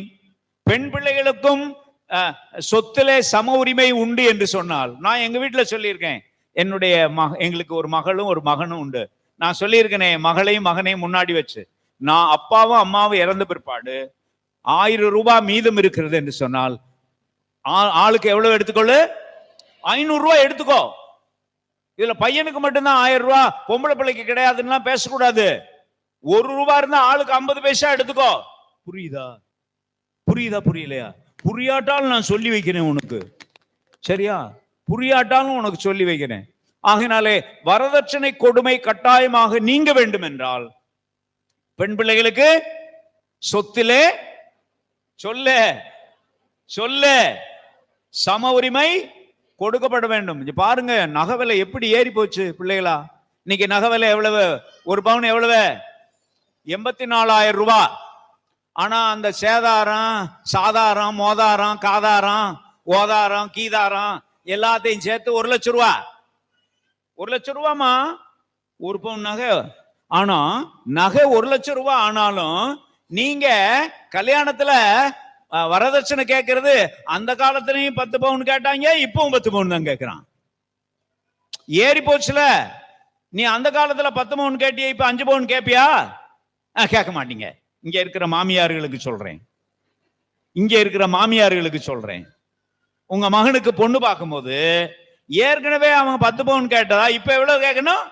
பெண் பிள்ளைகளுக்கும் சொத்திலே சம உரிமை உண்டு என்று சொன்னால், நான் எங்க வீட்டுல சொல்லியிருக்கேன், எங்களுக்கு ஒரு மகளும் ஒரு மகனும் உண்டு. நான் சொல்லியிருக்கேன், மகளையும் மகனையும் முன்னாடி வச்சு, நான் அப்பாவும் அம்மாவும் இறந்த பிற்பாடு 1000 ரூபாய் மீதம் இருக்கிறது என்று சொன்னால், ஆளுக்கு எவ்வளவு எடுத்துக்கொள்ளு? 500 ரூபாய் எடுத்துக்கோ. இதுல பையனுக்கு மட்டும்தான் 1000 ரூபாய், பொம்பளை பிள்ளைக்கு கிடையாதுன்னா பேசக்கூடாது. 1 ரூபாய் இருந்தா ஆளுக்கு 50 பைசா எடுத்துக்கோ. புரியுதா? புரியாட்டாலும் நான் சொல்லி வைக்கிறேன் உனக்கு, சரியா? புரியாட்டாலும் உனக்கு சொல்லி வைக்கிறேன். ஆகினாலே வரதட்சணை கொடுமை கட்டாயமாக நீங்க வேண்டும் என்றால் பெண் பிள்ளைகளுக்கு சொத்திலே சொல்ல சம உரிமை கொடுக்கப்பட வேண்டும். பாருங்க, நகை விலை எப்படி ஏறி போச்சு பிள்ளைகளா. இன்னைக்கு நகை விலை எவ்வளவு? ஒரு பவுன் எவ்வளவு? 84,000 ரூபாய். ஆனா அந்த சேதாரம், சாதாரம், மோதாரம், காதாரம், ஓதாரம், கீதாரம் எல்லாத்தையும் சேர்த்து 1 லட்சம் ரூபாய். 1 லட்சம் ரூபாமா ஒரு பவுன் நகை. ஆனா நகை 1 லட்சம் ரூபாய் ஆனாலும் நீங்க கல்யாணத்துல வரதட்சணை கேட்கறது, அந்த காலத்திலையும் 10 பவுன் கேட்டாங்க, இப்பவும் 10 பவுன் தான் கேட்கிறான். ஏறி போச்சுல. நீ அந்த காலத்துல 10 பவுன் கேட்டிய, இப்ப 5 பவுன் கேட்பியா? கேட்க மாட்டீங்க. இங்க இருக்கிற மாமியார்களுக்கு சொல்றேன், உங்க மகனுக்கு பொண்ணு பார்க்கும்போது ஏற்கனவே அவங்க 10 பவுன் கேட்டதா, இப்ப எவ்வளவு கேட்கணும்?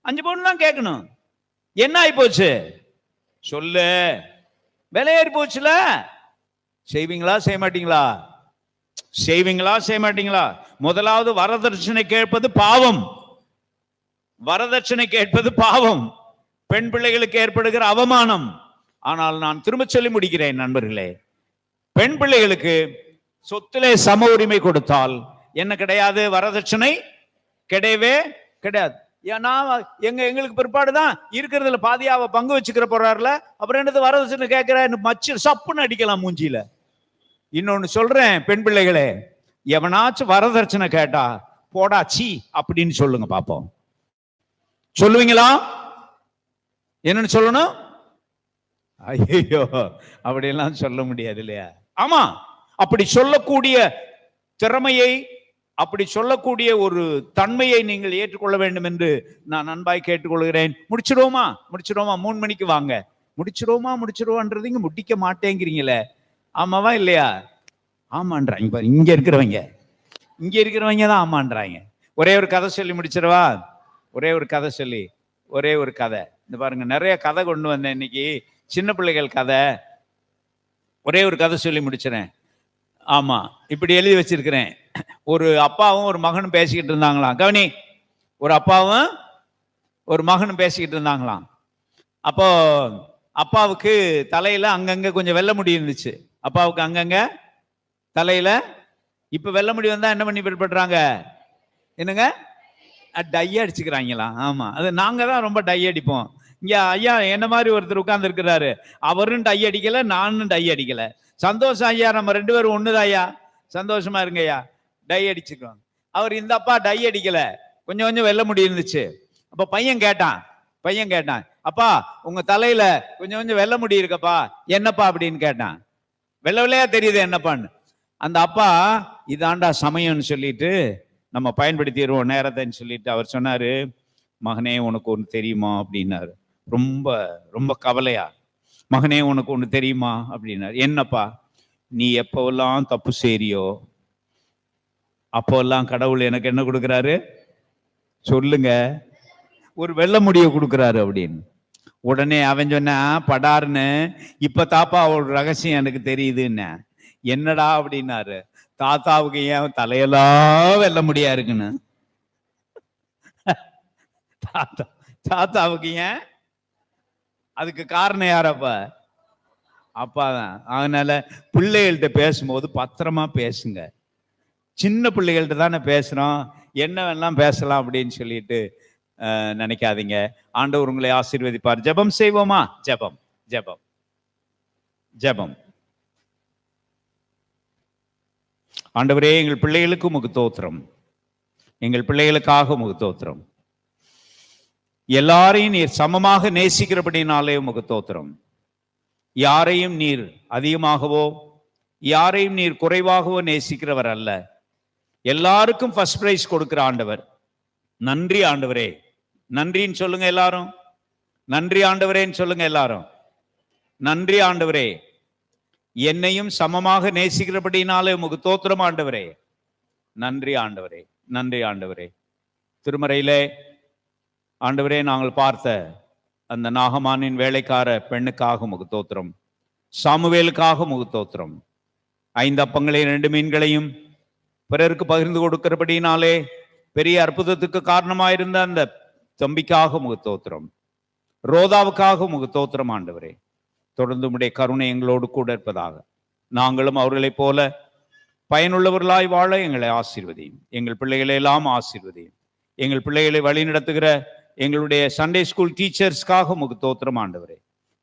5 பவுன் தான் கேட்கணும். என்ன ஆகி போச்சு சொல்லு? விலை ஏறி போச்சுல. செய்வீங்களா செய்ய மாட்டீங்களா? முதலாவது வரதட்சணை கேட்பது பாவம். பெண் பிள்ளைகளுக்கு ஏற்படுகிற அவமானம். ஆனால் நான் திரும்ப சொல்லி முடிக்கிறேன் நண்பர்களே, பெண் பிள்ளைகளுக்கு சொத்திலே சம உரிமை கொடுத்தால் என்ன கிடையாது? வரதட்சணை கிடையவே கிடையாது. ஏன்னா எங்களுக்கு பிற்பாடுதான் இருக்கிறதுல பாதியாவை பங்கு வச்சுக்கிற போறாருல, அப்புறம் என்னது வரதட்சணை கேட்கிற மச்சு சப்புன்னு அடிக்கலாம் மூஞ்சியில. இன்னொன்னு சொல்றேன், பெண் பிள்ளைகளே, எவனாச்சும் வரதட்சணை கேட்டா போடா சீ அப்படின்னு சொல்லுங்க பாப்போம். சொல்லுவீங்களா? என்னன்னு சொல்லணும்? ஐயோ, அப்படியெல்லாம் சொல்ல முடியாது இல்லையா? ஆமா, அப்படி சொல்லக்கூடிய திறமையை, அப்படி சொல்லக்கூடிய ஒரு தன்மையை நீங்கள் ஏற்றுக்கொள்ள வேண்டும் என்று நான் அன்பாய் கேட்டுக்கொள்கிறேன். முடிச்சிடுவோமா? 3 மணிக்கு வாங்க. முடிச்சிடுவோன்றது இங்க முடிக்க மாட்டேங்கிறீங்களே, ஆமாவா இல்லையா? ஆமான்றாங்க. இங்க இருக்கிறவங்க தான் ஆமான்றாங்க. ஒரே ஒரு கதை சொல்லி முடிச்சிடவா? ஒரே ஒரு கதை. இந்த பாருங்க, நிறைய கதை கொண்டு வந்தேன் இன்னைக்கு, சின்ன பிள்ளைகள் கதை. ஒரே ஒரு கதை சொல்லி முடிச்சிடறேன். ஆமா, இப்படி எழுதி வச்சிருக்கிறேன். ஒரு அப்பாவும் ஒரு மகனும் பேசிக்கிட்டு இருந்தாங்களாம். கவனி, ஒரு அப்பாவும் ஒரு மகனும் பேசிக்கிட்டு இருந்தாங்களாம். அப்போ அப்பாவுக்கு தலையில அங்கங்க கொஞ்சம் வெள்ளை முடி இருந்துச்சு. அப்பாவுக்கு அங்கங்க தலையில இப்ப வெள்ளை முடி வந்தா என்ன பண்ணி பண்றாங்க? என்னங்க? டை அடிச்சுக்கிறாங்களாம். ஆமா, அது நாங்க தான் ரொம்ப டை அடிப்போம். இங்க ஐயா என்ன மாதிரி ஒருத்தர் உட்கார்ந்து இருக்கிறாரு. அவரும் டை அடிக்கல, நானும் டை அடிக்கல. சந்தோஷம் ஐயா, நம்ம 2 பேரும் ஒண்ணுதான் ஐயா, சந்தோஷமா இருங்க ஐயா, டை அடிச்சுக்கோங்க. அவர் இந்த அப்பா டை அடிக்கல, கொஞ்சம் வெள்ளை முடி இருந்துச்சு. அப்ப பையன் கேட்டான், அப்பா உங்க தலையில கொஞ்சம் வெள்ளை முடி இருக்கப்பா, என்னப்பா அப்படின்னு கேட்டான். வெள்ளையா தெரியுது என்னப்பான்னு. அந்த அப்பா, இதாண்டா சமயம்னு சொல்லிட்டு நம்ம பயன்படுத்திடுவோம் நேரத்தைன்னு சொல்லிட்டு அவர் சொன்னாரு, மகனே உனக்கு ஒண்ணு தெரியுமா அப்படின்னாரு. ரொம்ப ரொம்ப கவலையா, மகனே உனக்கு ஒண்ணு தெரியுமா அப்படின்னாரு. என்னப்பா? நீ எப்பவெல்லாம் தப்பு செய்றியோ அப்போல்லாம் கடவுள் எனக்கு என்ன கொடுக்குறாரு சொல்லுங்க? ஒரு வெள்ளை முடிய கொடுக்குறாரு அப்படின்னு. உடனே அவன் சொன்னா, படாருன்னு, இப்ப தாப்பா ஒரு ரகசியம் எனக்கு தெரியுதுன்னு. என்னடா அப்படின்னாரு. தாத்தாவுக்கு ஏன் தலையெல்லாம் வெள்ள முடியா இருக்குன்னு. தாத்தாவுக்கு ஏன்? அதுக்கு காரணம் யாரப்ப? அப்பாதான். அதனால பிள்ளைகள்கிட்ட பேசும்போது பத்திரமா பேசுங்க. சின்ன பிள்ளைகள்கிட்ட தானே பேசுறோம், என்ன வேணாம் பேசலாம் அப்படின்னு சொல்லிட்டு நினைக்காதீங்க. ஆண்டவர் உங்களை ஆசீர்வதிப்பார். ஜெபம் செய்வோமா? ஜெபம் ஜெபம் ஜெபம். ஆண்டவரே, எங்கள் பிள்ளைகளுக்கு உமக்கு தோத்திரம், எங்கள் பிள்ளைகளுக்காக உமக்கு தோத்திரம். எல்லாரையும் நீர் சமமாக நேசிக்கிறபடினாலே உமக்கு தோத்திரம். யாரையும் நீர் அதிகமாகவோ யாரையும் நீர் குறைவாகவோ நேசிக்கிறவர் அல்ல. எல்லாருக்கும் ஃபர்ஸ்ட் பிரைஸ் கொடுக்கிற ஆண்டவர். நன்றி ஆண்டவரே, நன்றின்னு சொல்லுங்க எல்லாரும். நன்றி ஆண்டவரேன்னு சொல்லுங்க எல்லாரும். நன்றி ஆண்டவரே, என்னையும் சமமாக நேசிக்கிறபடினாலே உமக்கு தோத்திரம் ஆண்டவரே. நன்றி ஆண்டவரே, நன்றி ஆண்டவரே. திருமறையிலே ஆண்டவரே, நாங்கள் பார்த்த அந்த நாகமானின் வேலைக்கார பெண்ணுக்காக உமக்கு தோத்திரம். சாமுவேலுக்காக உமக்கு தோத்திரம். 5 அப்பங்களையும் 2 மீன்களையும் பிறருக்கு பகிர்ந்து கொடுக்கிறபடினாலே பெரிய அற்புதத்துக்கு காரணமாயிருந்த அந்த தம்பிக்காக உமக்கு தோத்திரம். ரோதாவுக்காக உமக்கு தோத்திரம் ஆண்டவரே. தொடர்ந்து உம்முடைய கருணை எங்களோடு கூட இருப்பதாக. நாங்களும் அவர்களைப் போல பயனுள்ளவர்களாய் வாழ எங்களை ஆசீர்வதியும். எங்கள் பிள்ளைகளை எல்லாம் ஆசீர்வதியும். எங்கள் பிள்ளைகளை வழி நடத்துகிற எங்களுடைய சண்டே ஸ்கூல் டீச்சர்ஸ்க்காக உமக்கு தோத்திரம் ஆண்டவரே.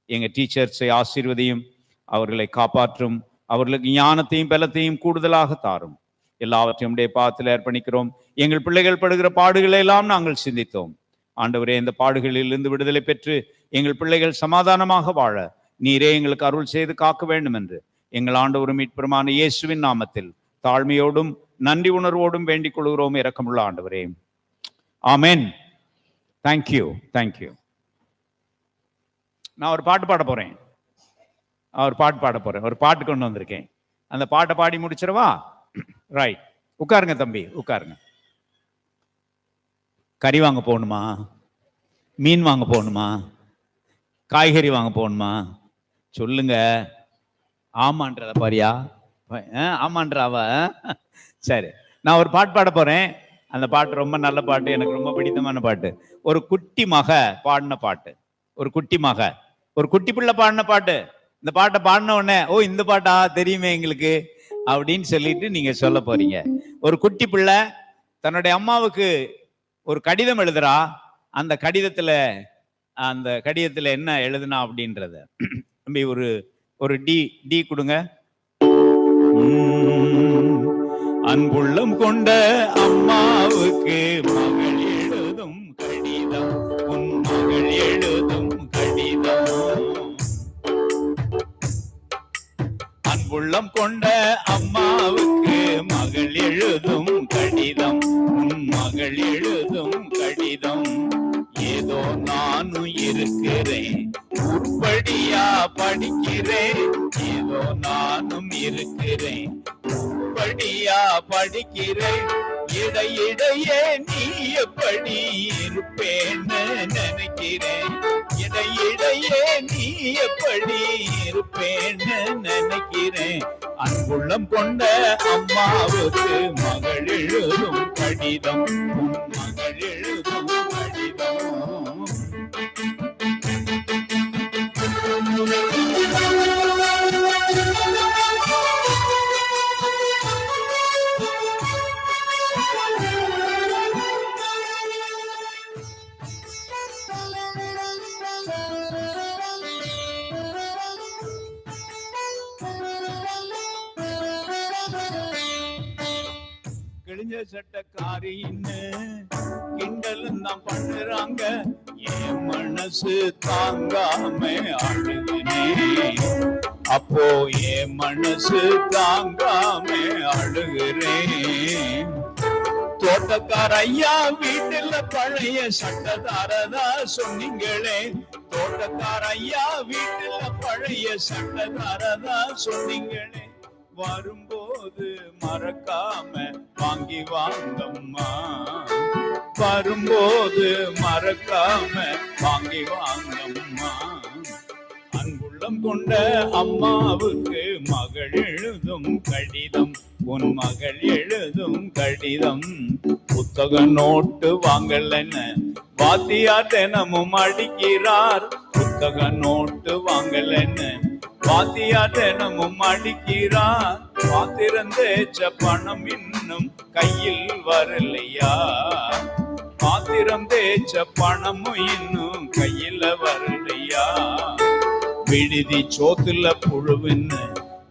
எங்க டீச்சர்ஸை ஆசீர்வதியும், அவர்களை காப்பாற்றும், அவர்களுக்கு ஞானத்தையும் பலத்தையும் கூடுதலாக தாரும். எல்லாவற்றையும் உடைய பாதத்தில் அர்ப்பணிக்கிறோம். எங்கள் பிள்ளைகள் படுகிற பாடுகளை எல்லாம் நாங்கள் சிந்தித்தோம் ஆண்டவரே. இந்த பாடுகளில் இருந்து விடுதலை பெற்று எங்கள் பிள்ளைகள் சமாதானமாக வாழ நீரே எங்களுக்கு அருள் செய்து காக்க வேண்டும் என்று எங்கள் ஆண்டவரும் மீட்பருமான இயேசுவின் நாமத்தில் தாழ்மையோடும் நன்றி உணர்வோடும் வேண்டிக் கொள்கிறோம் இரக்கமுள்ள ஆண்டவரே. ஆமென். Thank you, thank you. நான் ஒரு பாட்டு பாட போறேன். ஒரு பாட்டு கொண்டு வந்திருக்கேன். அந்த பாட்டை பாடி முடிச்சிடவா? ரைட், உட்காருங்க தம்பி, உட்காருங்க. கறி வாங்க போகணுமா? மீன் வாங்க போகணுமா? காய்கறி வாங்க போகணுமா? சொல்லுங்க. ஆமான்றத பாரியா? ஆமான்றாவ. சரி, நான் ஒரு பாட்டு பாட போறேன். அந்த பாட்டு ரொம்ப நல்ல பாட்டு, எனக்கு ரொம்ப பிடித்தமான பாட்டு. ஒரு குட்டி மக பாடின பாட்டு. ஒரு குட்டி பிள்ளை பாடின பாட்டு. இந்த பாட்டை பாடின உடனே, ஓ இந்த பாட்டா தெரியுமே எங்களுக்கு அப்படின்னு சொல்லிட்டு நீங்க சொல்ல போறீங்க. ஒரு குட்டி பிள்ளை தன்னுடைய அம்மாவுக்கு ஒரு கடிதம் எழுதுறா. அந்த கடிதத்துல என்ன எழுதுனா அப்படின்றத தம்பி ஒரு டி கொடுங்க. அன்புள்ளம் கொண்ட அம்மாவுக்கு மகள் எழுதும் கடிதம், உன் மகள் எழுதும் கடிதம். நானும் இருக்கிறேன், உருப்படியா படிக்கிறேன், ஏதோ நானும் இருக்கிறேன், உருப்படியா படிக்கிறேன். இடையிடையே நீ எப்படி இருப்பேன்னு நினைக்கிறேன், இடையிடையே நீ எப்படி இருப்பேன்னு நினைக்கிறேன். அன்புள்ளம் கொண்ட அம்மாவுக்கு மகள் எழுதும் கடிதம், உன் மகள் எழுதும் கடிதம். கிழிஞ்ச சட்டக்காரின்னு கிண்டலும் தான் பண்ணுறாங்க, என் மனசு தாங்காம அழுகிறேன், அப்போ என் மனசு தாங்காம அழுகிறேன். தோட்டக்கார ஐயா வீட்டுல பழைய சட்டதாரதா சொன்னீங்களே, தோட்டக்கார ஐயா வீட்டுல பழைய சட்டதாரதா சொன்னீங்களே, வரும்போது மறக்காம வாங்கி வாங்கம்மா, வரும்போது மறக்காம வாங்கி வாங்கம்மா. அன்புள்ளம் கொண்ட அம்மாவுக்கு மகள் எழுதும் கடிதம், உன் மகள் எழுதும் கடிதம். புத்தக நோட்டு வாங்கலன்னு வாத்தியார் தினமும் அடிக்கிறார், புத்தக நோட்டு வாங்கலன்னு வாத்தியார் தினமும் அடிக்கிறார். பாத்திரம் தேய்ச்ச பணம் இன்னும் கையில் வரலையா, பாத்திரம் தேய்ச்ச பணமும் இன்னும் கையில வரலையா. விடுதி சோத்துல புழுவுன்னு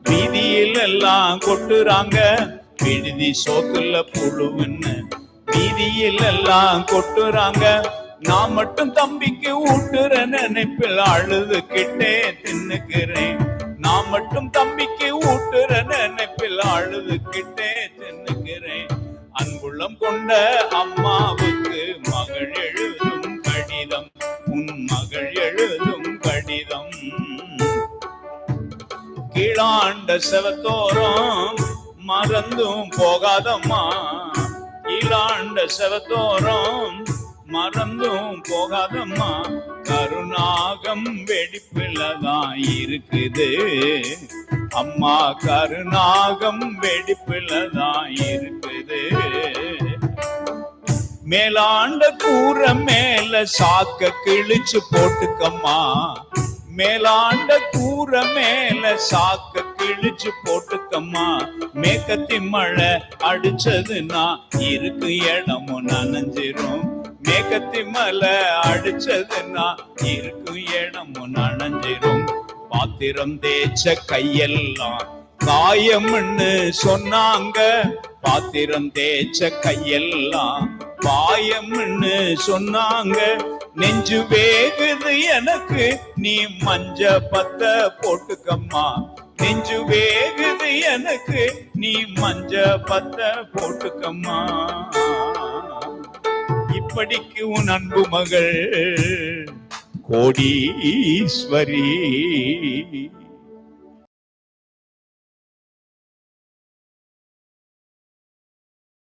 வீதியில் எல்லாம் கொட்டுறாங்க, விடுதி சோத்துல புழுவுன்னு வீதியில் எல்லாம் கொட்டுறாங்க. நான் மட்டும் தம்பிக்கு ஊட்டுற நினைப்பில் அழுதுகிட்டே தின்னுக்கிறேன், நான் மட்டும் தம்பிக்கு ஊட்டுற நினைப்பில் அழுதுகிட்டே தின்னுக்கிறேன். அன்புள்ளம் கொண்ட அம்மாவுக்கு மகள் எழுதும் கடிதம், உன் மகள் எழுதும் கடிதம். கீழாண்ட செவத்தோரம் மறந்தும் போகாதம்மா, கீழாண்ட செவத்தோரம் மறந்தும் போகாதம்மா. கருநாகம் வெடிப்புலதான் இருக்குது அம்மா, கருநாகம் வெடிப்புலதான் இருக்குது. மேலாண்ட கூற மேல சாக்க கிழிச்சு போட்டுக்கம்மா, மேலாண்ட கூற மேல சாக்க கிழிச்சு போட்டுக்கம்மா. மேக்கத்தி மழை அடிச்சதுன்னா இருக்கு இடமும் நனைஞ்சிரும், மேகத்தி மலை அடிச்சதுன்னா இருக்கும் இடமும் நனைஞ்சிரும். பாத்திரம் தேய்ச்ச கையெல்லாம் காயம்னு சொன்னாங்க, பாத்திரம் தேய்ச்ச கையெல்லாம் பாயம்னு சொன்னாங்க. நெஞ்சு வேகுது எனக்கு நீ மஞ்ச பத்த போட்டுக்கம்மா, நெஞ்சு வேகுது எனக்கு நீ மஞ்ச பத்த போட்டுக்கம்மா. இப்படிக்கு உன் அன்பு மகள் கோடீஸ்வரி.